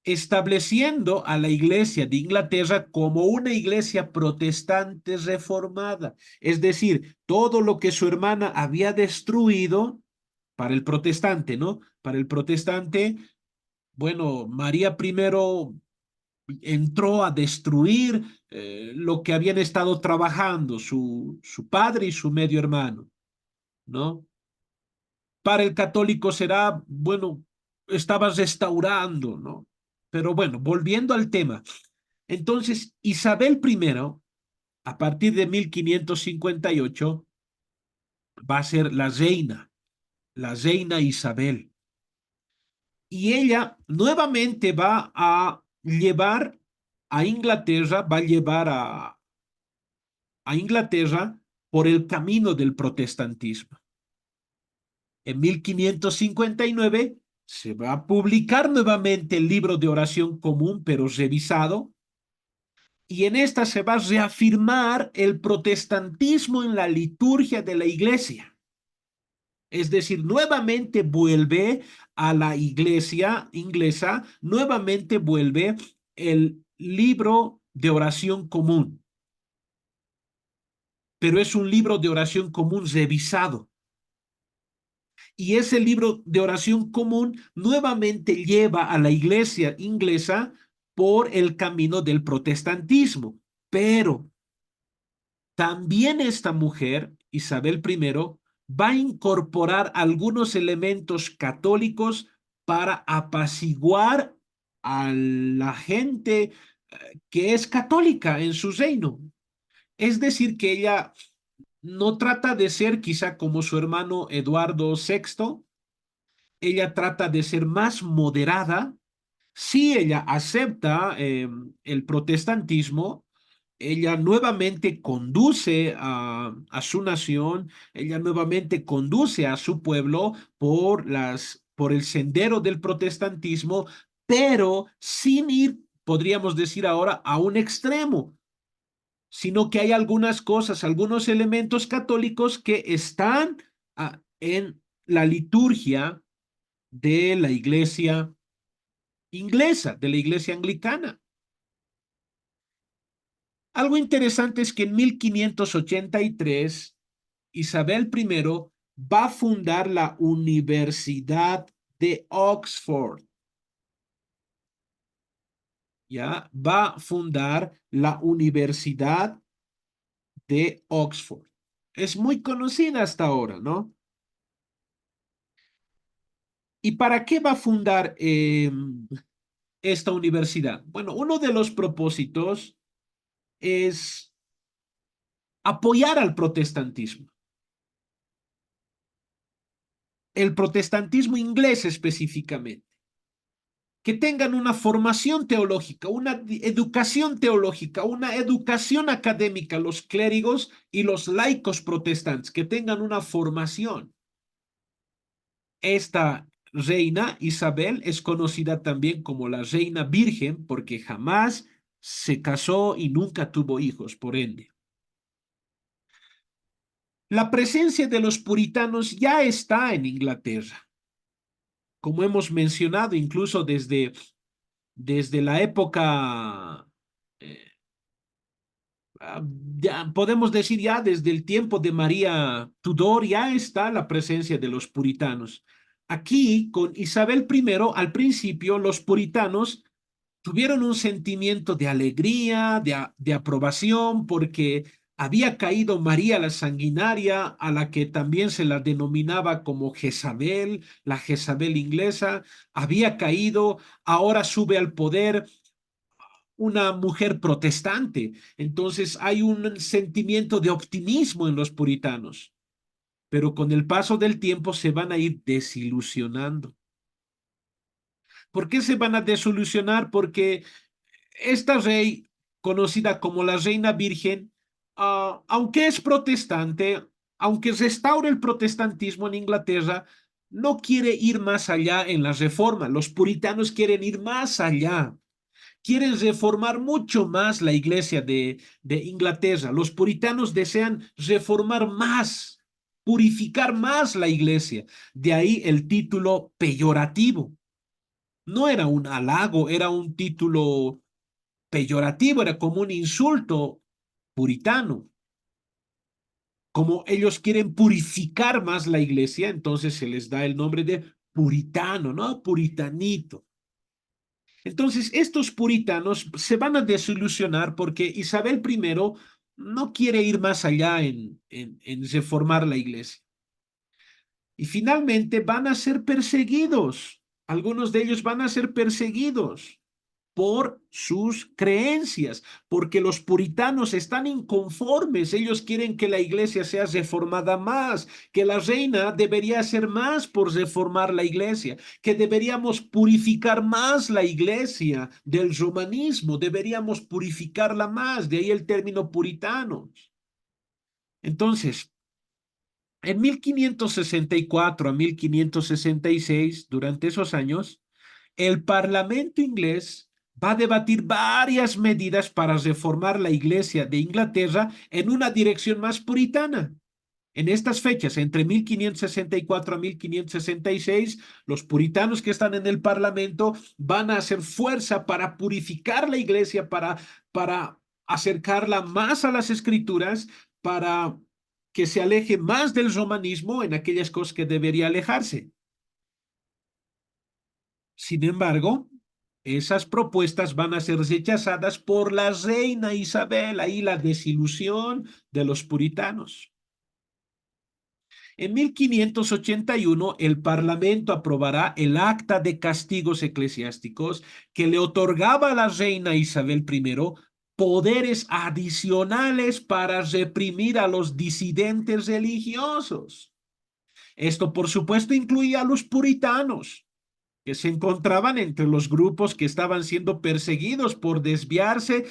estableciendo a la Iglesia de Inglaterra como una iglesia protestante reformada. Es decir, todo lo que su hermana había destruido para el protestante, ¿no? Para el protestante, bueno, María I entró a destruir lo que habían estado trabajando su padre y su medio hermano, ¿no? Para el católico será, bueno, estabas restaurando, ¿no? Pero bueno, volviendo al tema. Entonces, Isabel I, a partir de 1558, va a ser la reina Isabel. Y ella nuevamente va a llevar a Inglaterra, va a llevar a Inglaterra por el camino del protestantismo. En 1559 Se va a publicar nuevamente el libro de oración común, pero revisado, y en esta se va a reafirmar el protestantismo en la liturgia de la iglesia. Es decir, nuevamente vuelve a la iglesia inglesa, nuevamente vuelve el libro de oración común, pero es un libro de oración común revisado. Y ese libro de oración común nuevamente lleva a la iglesia inglesa por el camino del protestantismo. Pero también esta mujer, Isabel I, va a incorporar algunos elementos católicos para apaciguar a la gente que es católica en su reino. Es decir, que ella no trata de ser quizá como su hermano Eduardo VI, ella trata de ser más moderada. Sí, ella acepta el protestantismo, ella nuevamente conduce a su nación, ella nuevamente conduce a su pueblo por el sendero del protestantismo, pero sin ir, podríamos decir ahora, a un extremo, sino que hay algunas cosas, algunos elementos católicos que están en la liturgia de la iglesia inglesa, de la iglesia anglicana. Algo interesante es que en 1583 Isabel I va a fundar la Universidad de Oxford. Ya va a fundar la Universidad de Oxford. Es muy conocida hasta ahora, ¿no? ¿Y para qué va a fundar esta universidad? Bueno, uno de los propósitos es apoyar al protestantismo. El protestantismo inglés específicamente, que tengan una formación teológica, una educación teológica, una educación académica, los clérigos y los laicos protestantes, que tengan una formación. Esta reina Isabel es conocida también como la reina virgen porque jamás se casó y nunca tuvo hijos, por ende. La presencia de los puritanos ya está en Inglaterra, como hemos mencionado, incluso desde la época, eh, ya podemos decir ya desde el tiempo de María Tudor, ya está la presencia de los puritanos. Aquí, con Isabel I, al principio, los puritanos tuvieron un sentimiento de alegría, de aprobación, porque había caído María la Sanguinaria, a la que también se la denominaba como Jezabel, la Jezabel inglesa, había caído, ahora sube al poder una mujer protestante. Entonces hay un sentimiento de optimismo en los puritanos, pero con el paso del tiempo se van a ir desilusionando. ¿Por qué se van a desilusionar? Porque esta rey, conocida como la Reina Virgen, aunque es protestante, aunque restaure el protestantismo en Inglaterra, no quiere ir más allá en la reforma. Los puritanos quieren ir más allá, quieren reformar mucho más la iglesia de Inglaterra. Los puritanos desean reformar más, purificar más la iglesia. De ahí el título peyorativo. No era un halago, era un título peyorativo, era como un insulto puritano. Como ellos quieren purificar más la iglesia, entonces se les da el nombre de puritano, ¿no? Puritanito. Entonces, estos puritanos se van a desilusionar porque Isabel I no quiere ir más allá en reformar la iglesia. Y finalmente van a ser perseguidos. Algunos de ellos van a ser perseguidos por sus creencias, porque los puritanos están inconformes, ellos quieren que la iglesia sea reformada más, que la reina debería hacer más por reformar la iglesia, que deberíamos purificar más la iglesia del romanismo, deberíamos purificarla más, de ahí el término puritano. Entonces, En 1564 a 1566, durante esos años, el Parlamento inglés va a debatir varias medidas para reformar la Iglesia de Inglaterra en una dirección más puritana. En estas fechas, entre 1564 a 1566, los puritanos que están en el Parlamento van a hacer fuerza para purificar la Iglesia, para acercarla más a las Escrituras, para que se aleje más del romanismo en aquellas cosas que debería alejarse. Sin embargo, esas propuestas van a ser rechazadas por la reina Isabel, ahí la desilusión de los puritanos. En 1581, el Parlamento aprobará el Acta de Castigos Eclesiásticos que le otorgaba a la reina Isabel I poderes adicionales para reprimir a los disidentes religiosos. Esto, por supuesto, incluía a los puritanos, que se encontraban entre los grupos que estaban siendo perseguidos por desviarse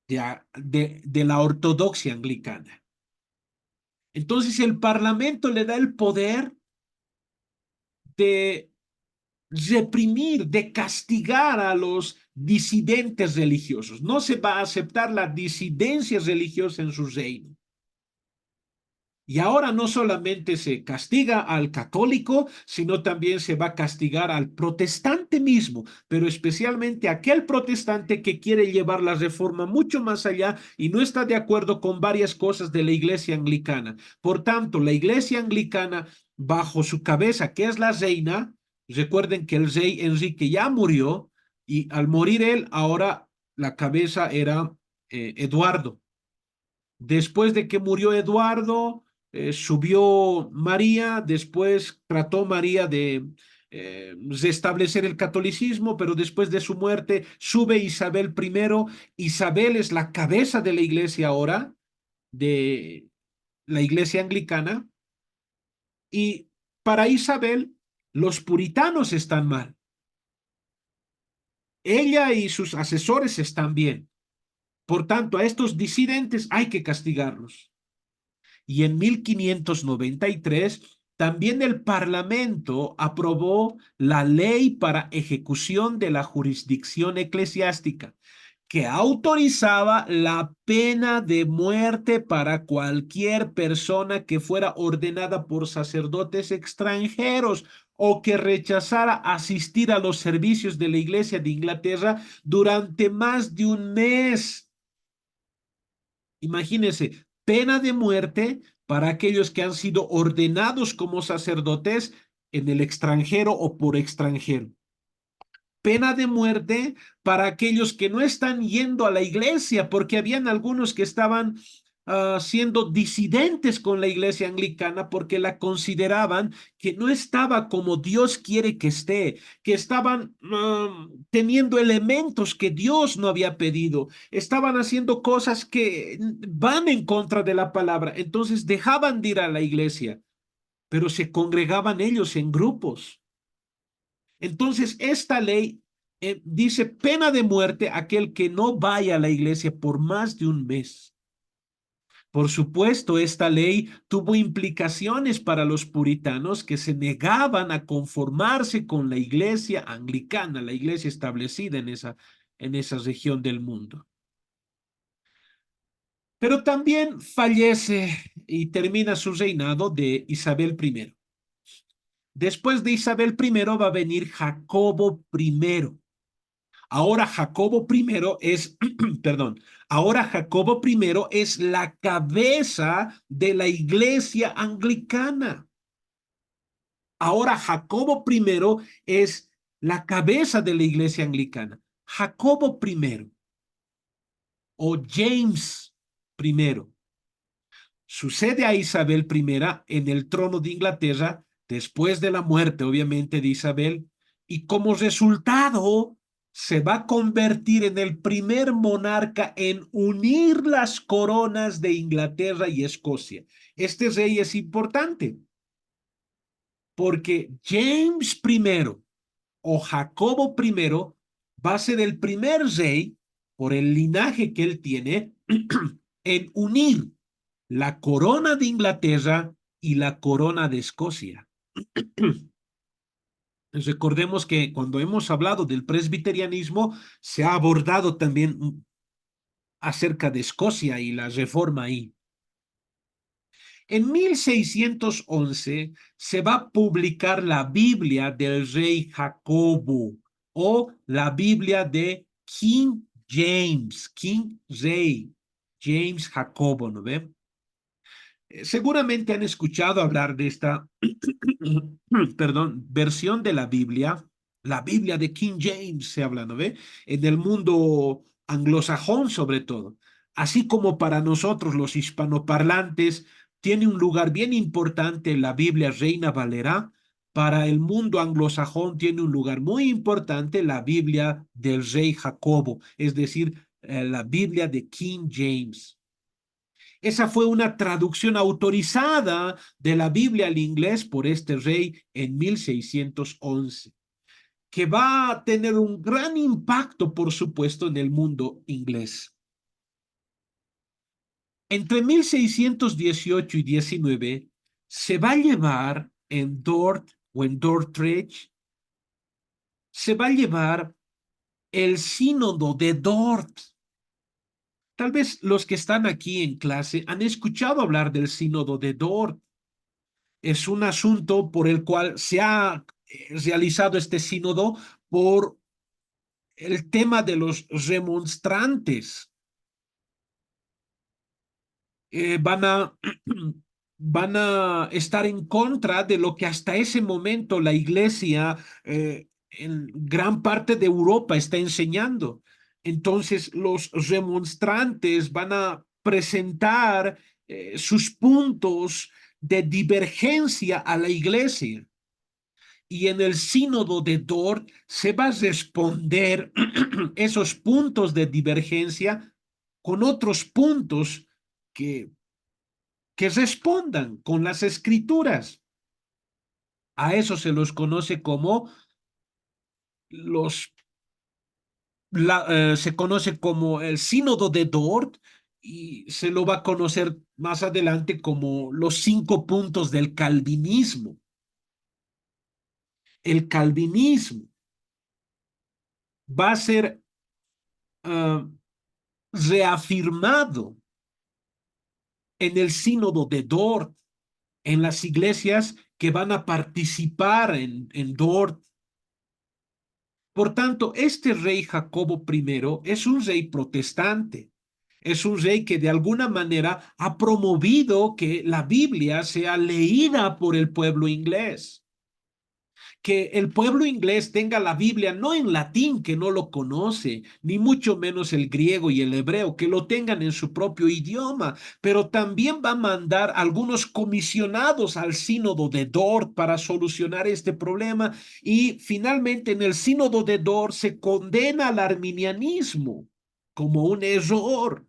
de la ortodoxia anglicana. Entonces el Parlamento le da el poder de reprimir, de castigar a los disidentes religiosos. No se va a aceptar la disidencia religiosa en su reino. Y ahora no solamente se castiga al católico, sino también se va a castigar al protestante mismo, pero especialmente aquel protestante que quiere llevar la reforma mucho más allá y no está de acuerdo con varias cosas de la iglesia anglicana. Por tanto, la iglesia anglicana, bajo su cabeza, que es la reina, recuerden que el rey Enrique ya murió y al morir él, ahora la cabeza era Eduardo. Después de que murió Eduardo, subió María, después trató María de restablecer el catolicismo, pero después de su muerte sube Isabel I. Isabel es la cabeza de la iglesia ahora, de la iglesia anglicana, y para Isabel los puritanos están mal. Ella y sus asesores están bien. Por tanto, a estos disidentes hay que castigarlos. Y en 1593 también el Parlamento aprobó la ley para ejecución de la jurisdicción eclesiástica, que autorizaba la pena de muerte para cualquier persona que fuera ordenada por sacerdotes extranjeros o que rechazara asistir a los servicios de la Iglesia de Inglaterra durante más de un mes. Imagínense, pena de muerte para aquellos que han sido ordenados como sacerdotes en el extranjero o por extranjero. Pena de muerte para aquellos que no están yendo a la iglesia, porque habían algunos que estaban siendo disidentes con la iglesia anglicana porque la consideraban que no estaba como Dios quiere que esté, que estaban teniendo elementos que Dios no había pedido, estaban haciendo cosas que van en contra de la palabra, entonces dejaban de ir a la iglesia, pero se congregaban ellos en grupos. Entonces, esta ley dice pena de muerte a aquel que no vaya a la iglesia por más de un mes. Por supuesto, esta ley tuvo implicaciones para los puritanos que se negaban a conformarse con la iglesia anglicana, la iglesia establecida en esa región del mundo. Pero también fallece y termina su reinado de Isabel I. Después de Isabel I va a venir Jacobo I. Ahora Jacobo I es, perdón, ahora Jacobo I es la cabeza de la iglesia anglicana. Ahora Jacobo I es la cabeza de la iglesia anglicana. Jacobo I o James I sucede a Isabel I en el trono de Inglaterra después de la muerte, obviamente, de Isabel, y como resultado se va a convertir en el primer monarca en unir las coronas de Inglaterra y Escocia. Este rey es importante porque James I o Jacobo I va a ser el primer rey, por el linaje que él tiene, en unir la corona de Inglaterra y la corona de Escocia. Recordemos que cuando hemos hablado del presbiterianismo, se ha abordado también acerca de Escocia y la reforma ahí. En 1611 se va a publicar la Biblia del rey Jacobo o la Biblia de King James, King Rey, James Jacobo, ¿no ve? Seguramente han escuchado hablar de esta, perdón, versión de la Biblia de King James se habla, ¿no ve? En el mundo anglosajón sobre todo, así como para nosotros los hispanoparlantes, tiene un lugar bien importante la Biblia Reina Valera. Para el mundo anglosajón tiene un lugar muy importante la Biblia del rey Jacobo, es decir, la Biblia de King James. Esa fue una traducción autorizada de la Biblia al inglés por este rey en 1611, que va a tener un gran impacto, por supuesto, en el mundo inglés. Entre 1618 y 19 se va a llevar en Dort o en Dordrecht, se va a llevar el sínodo de Dort. Tal vez los que están aquí en clase han escuchado hablar del sínodo de Dort. Es un asunto por el cual se ha realizado este sínodo por el tema de los remonstrantes. Van a, van a estar en contra de lo que hasta ese momento la iglesia en gran parte de Europa está enseñando. Entonces, los remonstrantes van a presentar sus puntos de divergencia a la iglesia. Y en el sínodo de Dort se va a responder esos puntos de divergencia con otros puntos que, que respondan con las escrituras. A eso se los conoce como los, se conoce como el sínodo de Dort y se lo va a conocer más adelante como los 5 puntos del calvinismo. El calvinismo va a ser uh, reafirmado en el sínodo de Dort, en las iglesias que van a participar en Dort. Por tanto, este rey Jacobo I es un rey protestante. Es un rey que de alguna manera ha promovido que la Biblia sea leída por el pueblo inglés. Que el pueblo inglés tenga la Biblia no en latín, que no lo conoce, ni mucho menos el griego y el hebreo, que lo tengan en su propio idioma, pero también va a mandar algunos comisionados al sínodo de Dort para solucionar este problema y finalmente en el sínodo de Dort se condena al arminianismo como un error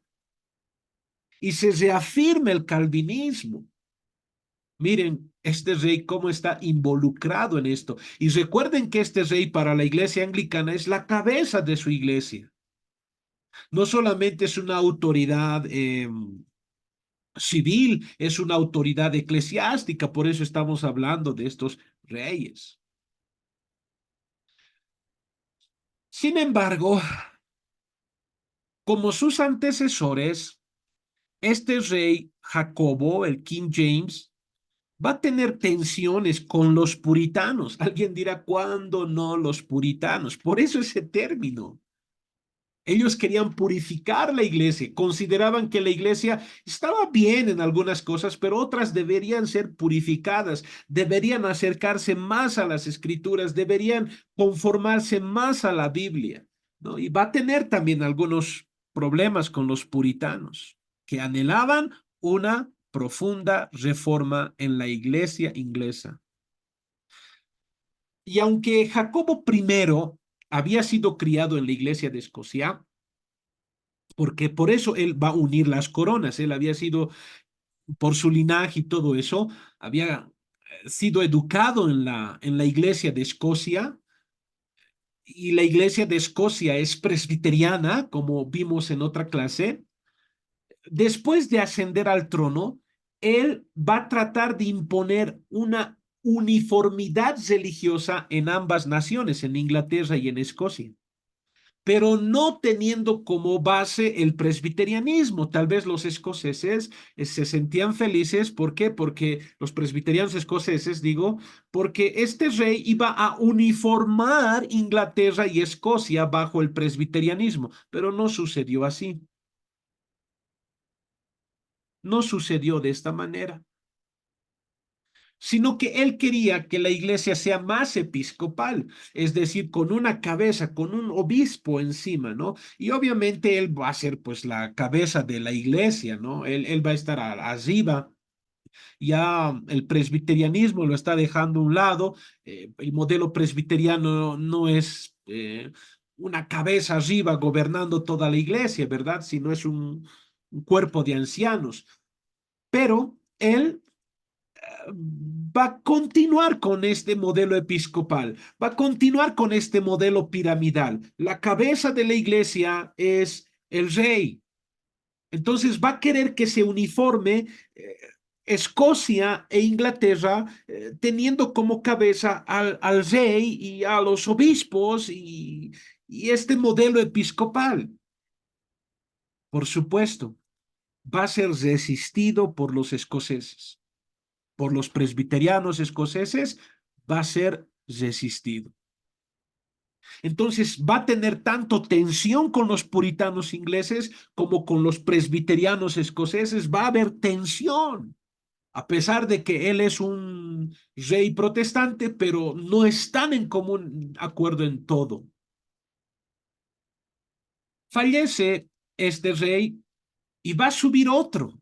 y se reafirma el calvinismo. Miren, este rey cómo está involucrado en esto. Y recuerden que este rey para la iglesia anglicana es la cabeza de su iglesia. No solamente es una autoridad civil, es una autoridad eclesiástica. Por eso estamos hablando de estos reyes. Sin embargo, como sus antecesores, este rey Jacobo, el King James, va a tener tensiones con los puritanos. Alguien dirá, ¿cuándo no los puritanos? Por eso ese término. Ellos querían purificar la iglesia, consideraban que la iglesia estaba bien en algunas cosas, pero otras deberían ser purificadas, deberían acercarse más a las escrituras, deberían conformarse más a la Biblia, ¿no? Y va a tener también algunos problemas con los puritanos, que anhelaban una profunda reforma en la iglesia inglesa. Y aunque Jacobo I había sido criado en la iglesia de Escocia, porque por eso él va a unir las coronas, él había sido, por su linaje y todo eso, había sido educado en la iglesia de Escocia, y la iglesia de Escocia es presbiteriana, como vimos en otra clase. Después de ascender al trono, él va a tratar de imponer una uniformidad religiosa en ambas naciones, en Inglaterra y en Escocia, pero no teniendo como base el presbiterianismo. Tal vez los escoceses se sentían felices. ¿Por qué? Porque los presbiterianos escoceses, digo, porque este rey iba a uniformar Inglaterra y Escocia bajo el presbiterianismo, pero no sucedió así. No sucedió de esta manera, sino que él quería que la iglesia sea más episcopal, es decir, con una cabeza, con un obispo encima, ¿no? Y obviamente él va a ser pues la cabeza de la iglesia, ¿no? Él va a estar arriba. Ya el presbiterianismo lo está dejando a un lado. El modelo presbiteriano no es una cabeza arriba gobernando toda la iglesia, ¿verdad? Sino es un cuerpo de ancianos. Pero él va a continuar con este modelo episcopal, va a continuar con este modelo piramidal. La cabeza de la iglesia es el rey. Entonces va a querer que se uniforme Escocia e Inglaterra, teniendo como cabeza al rey y a los obispos y este modelo episcopal. Por supuesto, va a ser resistido por los escoceses, por los presbiterianos escoceses, va a ser resistido. Entonces va a tener tanto tensión con los puritanos ingleses como con los presbiterianos escoceses. Va a haber tensión, a pesar de que él es un rey protestante, pero no están en común acuerdo en todo. Fallece este rey y va a subir otro.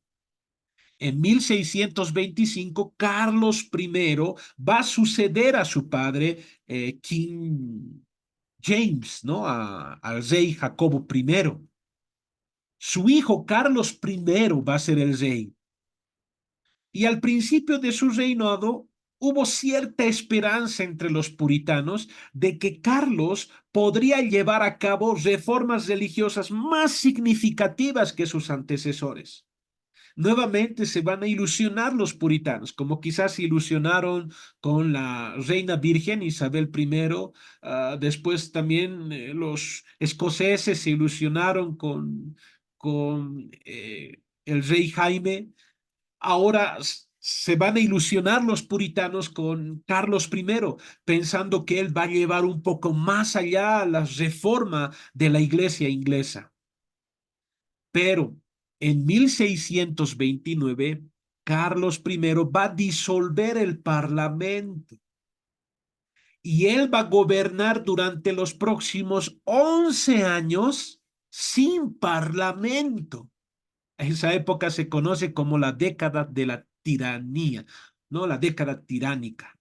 En 1625, Carlos I va a suceder a su padre, King James, ¿no? Al rey Jacobo I. Su hijo Carlos I va a ser el rey. Y al principio de su reinado hubo cierta esperanza entre los puritanos de que Carlos podría llevar a cabo reformas religiosas más significativas que sus antecesores. Nuevamente se van a ilusionar los puritanos, como quizás se ilusionaron con la reina virgen Isabel I. Después también los escoceses se ilusionaron con el rey Jaime. Ahora se van a ilusionar los puritanos con Carlos I, pensando que él va a llevar un poco más allá la reforma de la iglesia inglesa. Pero en 1629, Carlos I va a disolver el parlamento y él va a gobernar durante los próximos 11 años sin parlamento. Esa época se conoce como la década de la tiranía, ¿no? La década tiránica.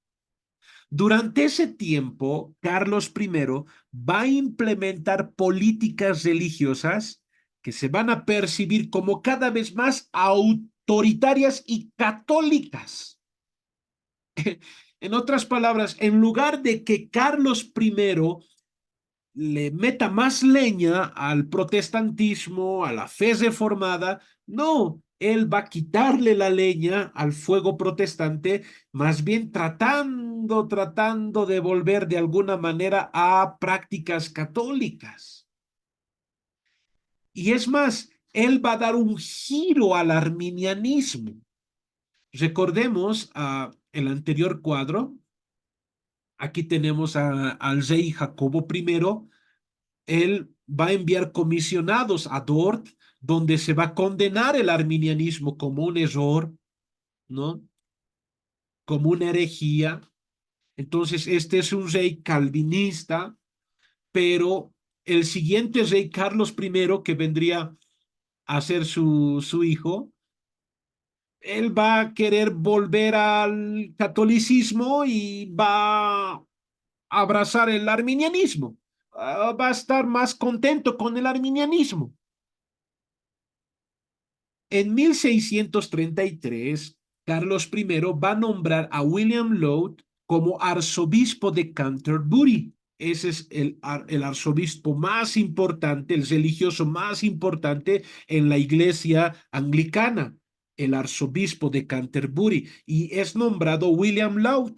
Durante ese tiempo, Carlos I va a implementar políticas religiosas que se van a percibir como cada vez más autoritarias y católicas. En otras palabras, en lugar de que Carlos I le meta más leña al protestantismo, a la fe reformada, no, él va a quitarle la leña al fuego protestante, más bien tratando de volver de alguna manera a prácticas católicas. Y es más, él va a dar un giro al arminianismo. Recordemos el anterior cuadro. Aquí tenemos al rey Jacobo I. Él va a enviar comisionados a Dort, donde se va a condenar el arminianismo como un error, ¿no? Como una herejía. Entonces, este es un rey calvinista, pero el siguiente rey, Carlos I, que vendría a ser su hijo, él va a querer volver al catolicismo y va a abrazar el arminianismo. Va a estar más contento con el arminianismo. En 1633, Carlos I va a nombrar a William Laud como arzobispo de Canterbury. Ese es el arzobispo más importante, el religioso más importante en la iglesia anglicana. el arzobispo de Canterbury, y es nombrado William Laud.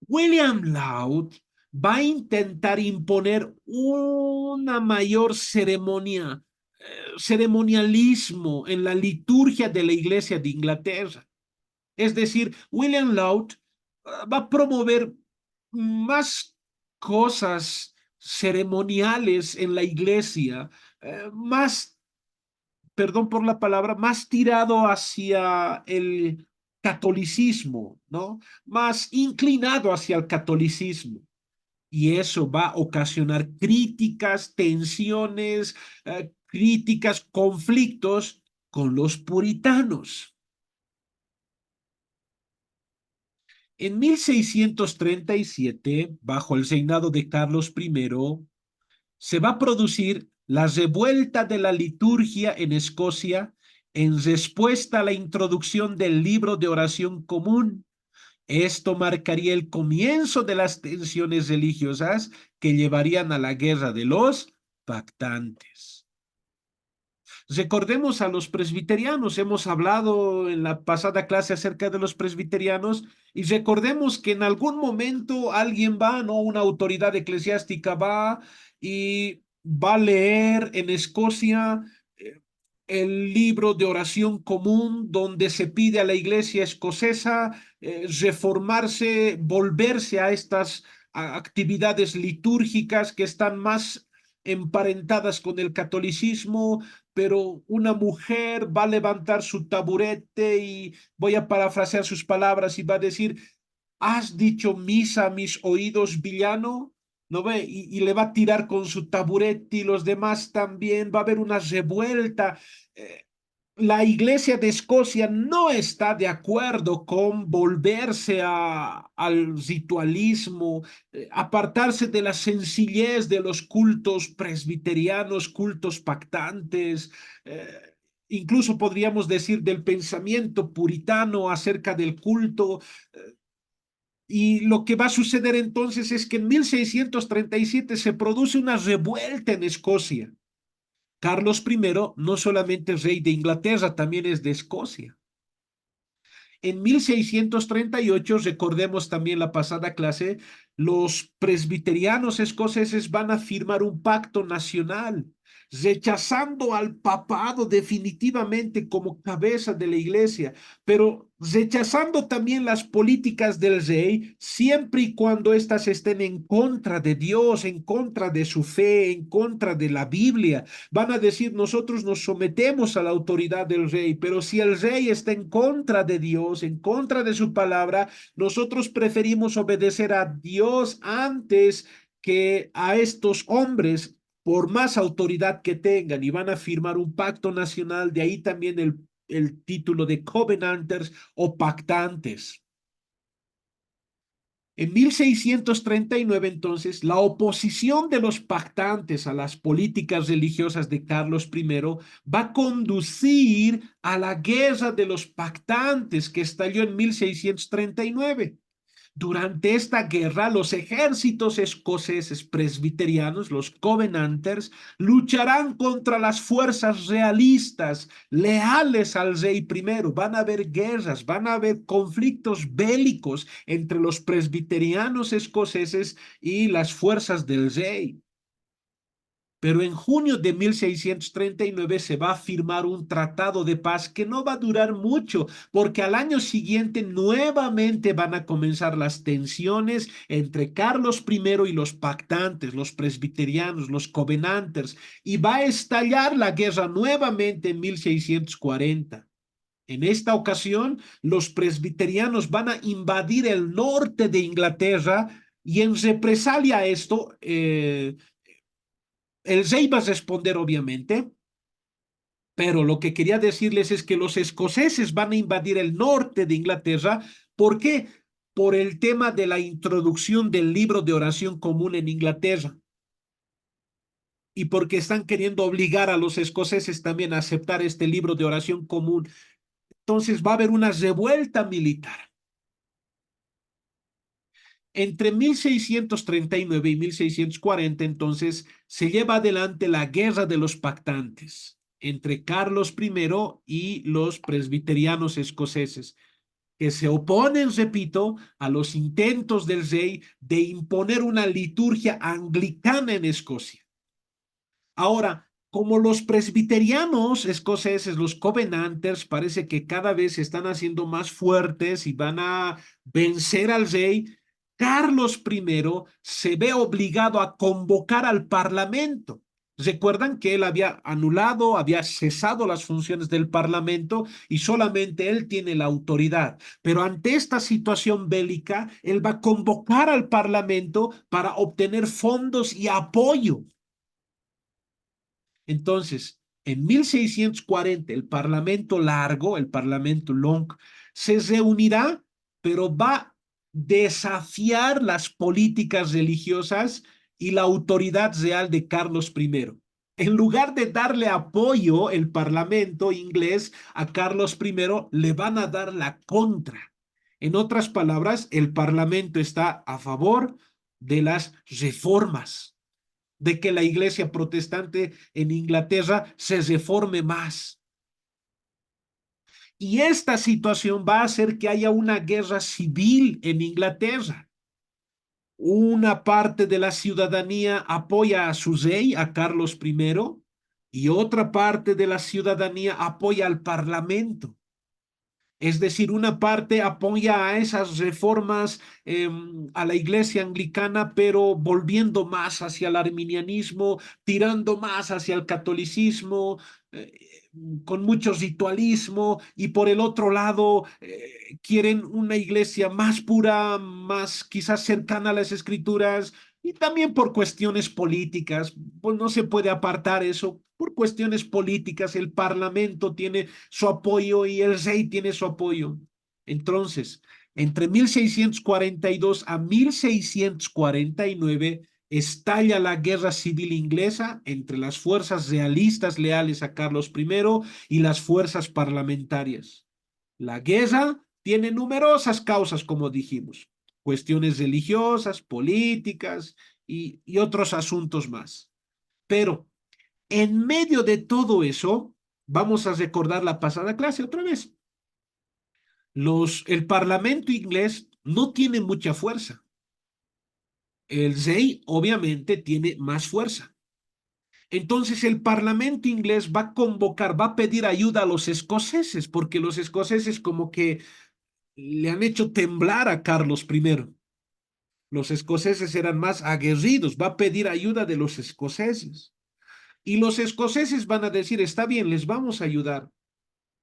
William Laud va a intentar imponer una mayor ceremonialismo en la liturgia de la Iglesia de Inglaterra. Es decir, William Laud va a promover más cosas ceremoniales en la iglesia, más, perdón por la palabra, más tirado hacia el catolicismo, ¿no? Más inclinado hacia el catolicismo. Y eso va a ocasionar críticas, tensiones, críticas, conflictos con los puritanos. En 1637, bajo el reinado de Carlos I, se va a producir la revuelta de la liturgia en Escocia en respuesta a la introducción del libro de oración común. Esto marcaría el comienzo de las tensiones religiosas que llevarían a la guerra de los pactantes. Recordemos a los presbiterianos, hemos hablado en la pasada clase acerca de los presbiterianos y recordemos que en algún momento alguien va, ¿no? Una autoridad eclesiástica va y va a leer en Escocia eh, el libro de oración común donde se pide a la iglesia escocesa reformarse, volverse a estas actividades litúrgicas que están más emparentadas con el catolicismo, pero una mujer va a levantar su taburete y voy a parafrasear sus palabras y va a decir, ¿has dicho misa a mis oídos, villano? ¿No ve? Y le va a tirar con su taburete y los demás también, va a haber una revuelta. Eh, la Iglesia de Escocia no está de acuerdo con volverse al ritualismo, apartarse de la sencillez de los cultos presbiterianos, cultos pactantes, incluso podríamos decir del pensamiento puritano acerca del culto. Y lo que va a suceder entonces es que en 1637 se produce una revuelta en Escocia. Carlos I no solamente es rey de Inglaterra, también es de Escocia. En 1638, recordemos también la pasada clase, los presbiterianos escoceses van a firmar un pacto nacional, rechazando al papado definitivamente como cabeza de la iglesia, pero rechazando también las políticas del rey, siempre y cuando éstas estén en contra de Dios, en contra de su fe, en contra de la Biblia. Van a decir, nosotros nos sometemos a la autoridad del rey, pero si el rey está en contra de Dios, en contra de su palabra, nosotros preferimos obedecer a Dios antes que a estos hombres, por más autoridad que tengan, y van a firmar un pacto nacional, de ahí también el título de covenanters o pactantes. En 1639, entonces, la oposición de los pactantes a las políticas religiosas de Carlos I va a conducir a la guerra de los pactantes que estalló en 1639. Durante esta guerra, los ejércitos escoceses presbiterianos, los Covenanters, lucharán contra las fuerzas realistas, leales al rey primero. Van a haber guerras, van a haber conflictos bélicos entre los presbiterianos escoceses y las fuerzas del rey. Pero en junio de 1639 se va a firmar un tratado de paz que no va a durar mucho, porque al año siguiente nuevamente van a comenzar las tensiones entre Carlos I y los pactantes, los presbiterianos, los covenanters, y va a estallar la guerra nuevamente en 1640. En esta ocasión, los presbiterianos van a invadir el norte de Inglaterra y en represalia a esto, el rey va a responder, obviamente, pero lo que quería decirles es que los escoceses van a invadir el norte de Inglaterra. ¿Por qué? Por el tema de la introducción del libro de oración común en Inglaterra. Y porque están queriendo obligar a los escoceses también a aceptar este libro de oración común. Entonces va a haber una revuelta militar. Entre 1639 y 1640, entonces, se lleva adelante la Guerra de los Pactantes. entre Carlos I y los presbiterianos escoceses, que se oponen, repito, a los intentos del rey de imponer una liturgia anglicana en Escocia. Ahora, como los presbiterianos escoceses, los Covenanters, parece que cada vez se están haciendo más fuertes y van a vencer al rey, Carlos I se ve obligado a convocar al Parlamento. Recuerdan que él había anulado, había cesado las funciones del Parlamento y solamente él tiene la autoridad. Pero ante esta situación bélica, él va a convocar al Parlamento para obtener fondos y apoyo. Entonces, en 1640, el Parlamento Largo, el Parlamento Long, se reunirá, pero va a desafiar las políticas religiosas y la autoridad real de Carlos I. En lugar de darle apoyo el Parlamento inglés a Carlos I, le van a dar la contra. En otras palabras, el Parlamento está a favor de las reformas, de que la iglesia protestante en Inglaterra se reforme más. Y esta situación va a hacer que haya una guerra civil en Inglaterra. Una parte de la ciudadanía apoya a su rey, a Carlos I, y otra parte de la ciudadanía apoya al Parlamento. Es decir, una parte apoya a esas reformas a la iglesia anglicana, pero volviendo más hacia el arminianismo, tirando más hacia el catolicismo, eh, con mucho ritualismo, y por el otro lado quieren una iglesia más pura, más quizás cercana a las escrituras, y también por cuestiones políticas, pues no se puede apartar eso. Por cuestiones políticas, el Parlamento tiene su apoyo y el rey tiene su apoyo. Entonces, entre 1642 a 1649 estalla la guerra civil inglesa entre las fuerzas realistas leales a Carlos I y las fuerzas parlamentarias. La guerra tiene numerosas causas, como dijimos, cuestiones religiosas, políticas y otros asuntos más. Pero en medio de todo eso, vamos a recordar la pasada clase otra vez. El Parlamento inglés no tiene mucha fuerza. El rey obviamente tiene más fuerza. Entonces el Parlamento inglés va a convocar, va a pedir ayuda a los escoceses, porque los escoceses como que le han hecho temblar a Carlos I. Los escoceses eran más aguerridos, va a pedir ayuda de los escoceses. Y los escoceses van a decir, está bien, les vamos a ayudar,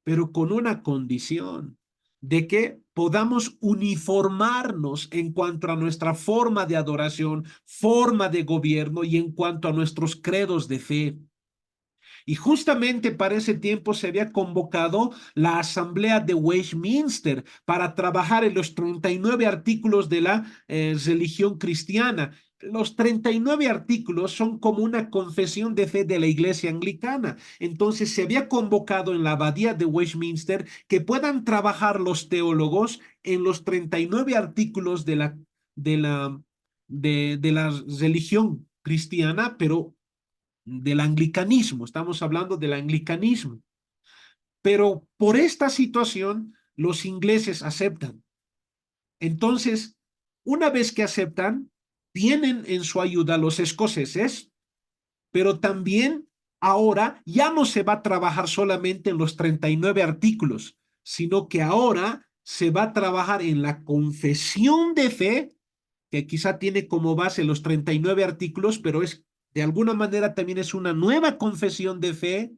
pero con una condición, de que podamos uniformarnos en cuanto a nuestra forma de adoración, forma de gobierno y en cuanto a nuestros credos de fe. Y justamente para ese tiempo se había convocado la Asamblea de Westminster para trabajar en los 39 artículos de la religión cristiana. Los 39 artículos son como una confesión de fe de la Iglesia Anglicana. Entonces se había convocado en la Abadía de Westminster que puedan trabajar los teólogos en los 39 artículos de la religión cristiana, pero del anglicanismo, estamos hablando del anglicanismo. Pero por esta situación, los ingleses aceptan. Entonces, una vez que aceptan, tienen en su ayuda los escoceses, pero también ahora ya no se va a trabajar solamente en los 39 artículos, sino que ahora se va a trabajar en la confesión de fe, que quizá tiene como base los 39 artículos, pero es de alguna manera también es una nueva confesión de fe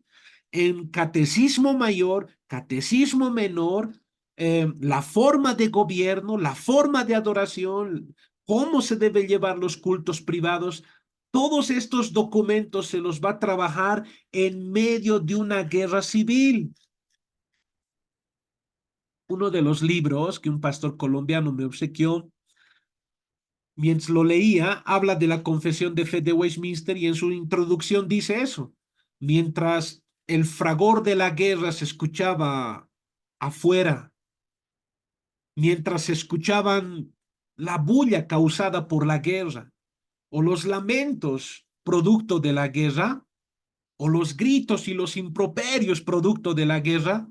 en catecismo mayor, catecismo menor, la forma de gobierno, la forma de adoración, cómo se deben llevar los cultos privados. Todos estos documentos se los va a trabajar en medio de una guerra civil. Uno de los libros que un pastor colombiano me obsequió, mientras lo leía, habla de la confesión de fe de Westminster y en su introducción dice eso. Mientras el fragor de la guerra se escuchaba afuera, mientras se escuchaban la bulla causada por la guerra o los lamentos producto de la guerra, o los gritos y los improperios producto de la guerra.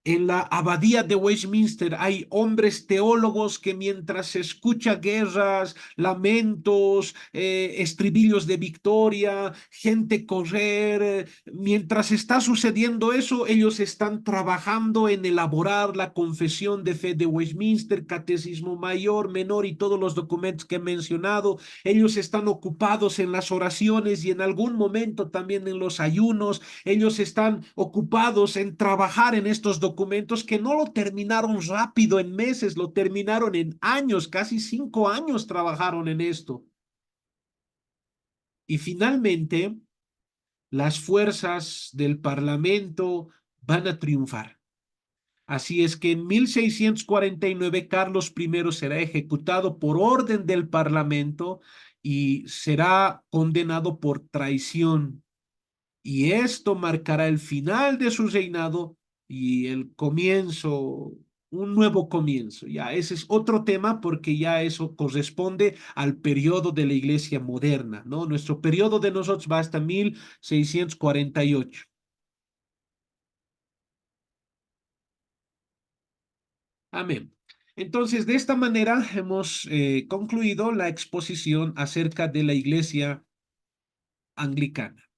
En la abadía de Westminster hay hombres teólogos que mientras se escucha guerras, lamentos, estribillos de victoria, gente correr, mientras está sucediendo eso, ellos están trabajando en elaborar la confesión de fe de Westminster, catecismo mayor, menor y todos los documentos que he mencionado. Ellos están ocupados en las oraciones y en algún momento también en los ayunos. Ellos están ocupados en trabajar en estos documentos que no lo terminaron rápido en meses, lo terminaron en años, casi 5 años trabajaron en esto. Y finalmente, las fuerzas del Parlamento van a triunfar. Así es que en 1649 Carlos I será ejecutado por orden del Parlamento y será condenado por traición. Y esto marcará el final de su reinado y el comienzo, un nuevo comienzo. Ya ese es otro tema porque ya eso corresponde al periodo de la iglesia moderna, ¿no? Nuestro periodo de nosotros va hasta 1648. Amén. Entonces, de esta manera hemos concluido la exposición acerca de la iglesia anglicana.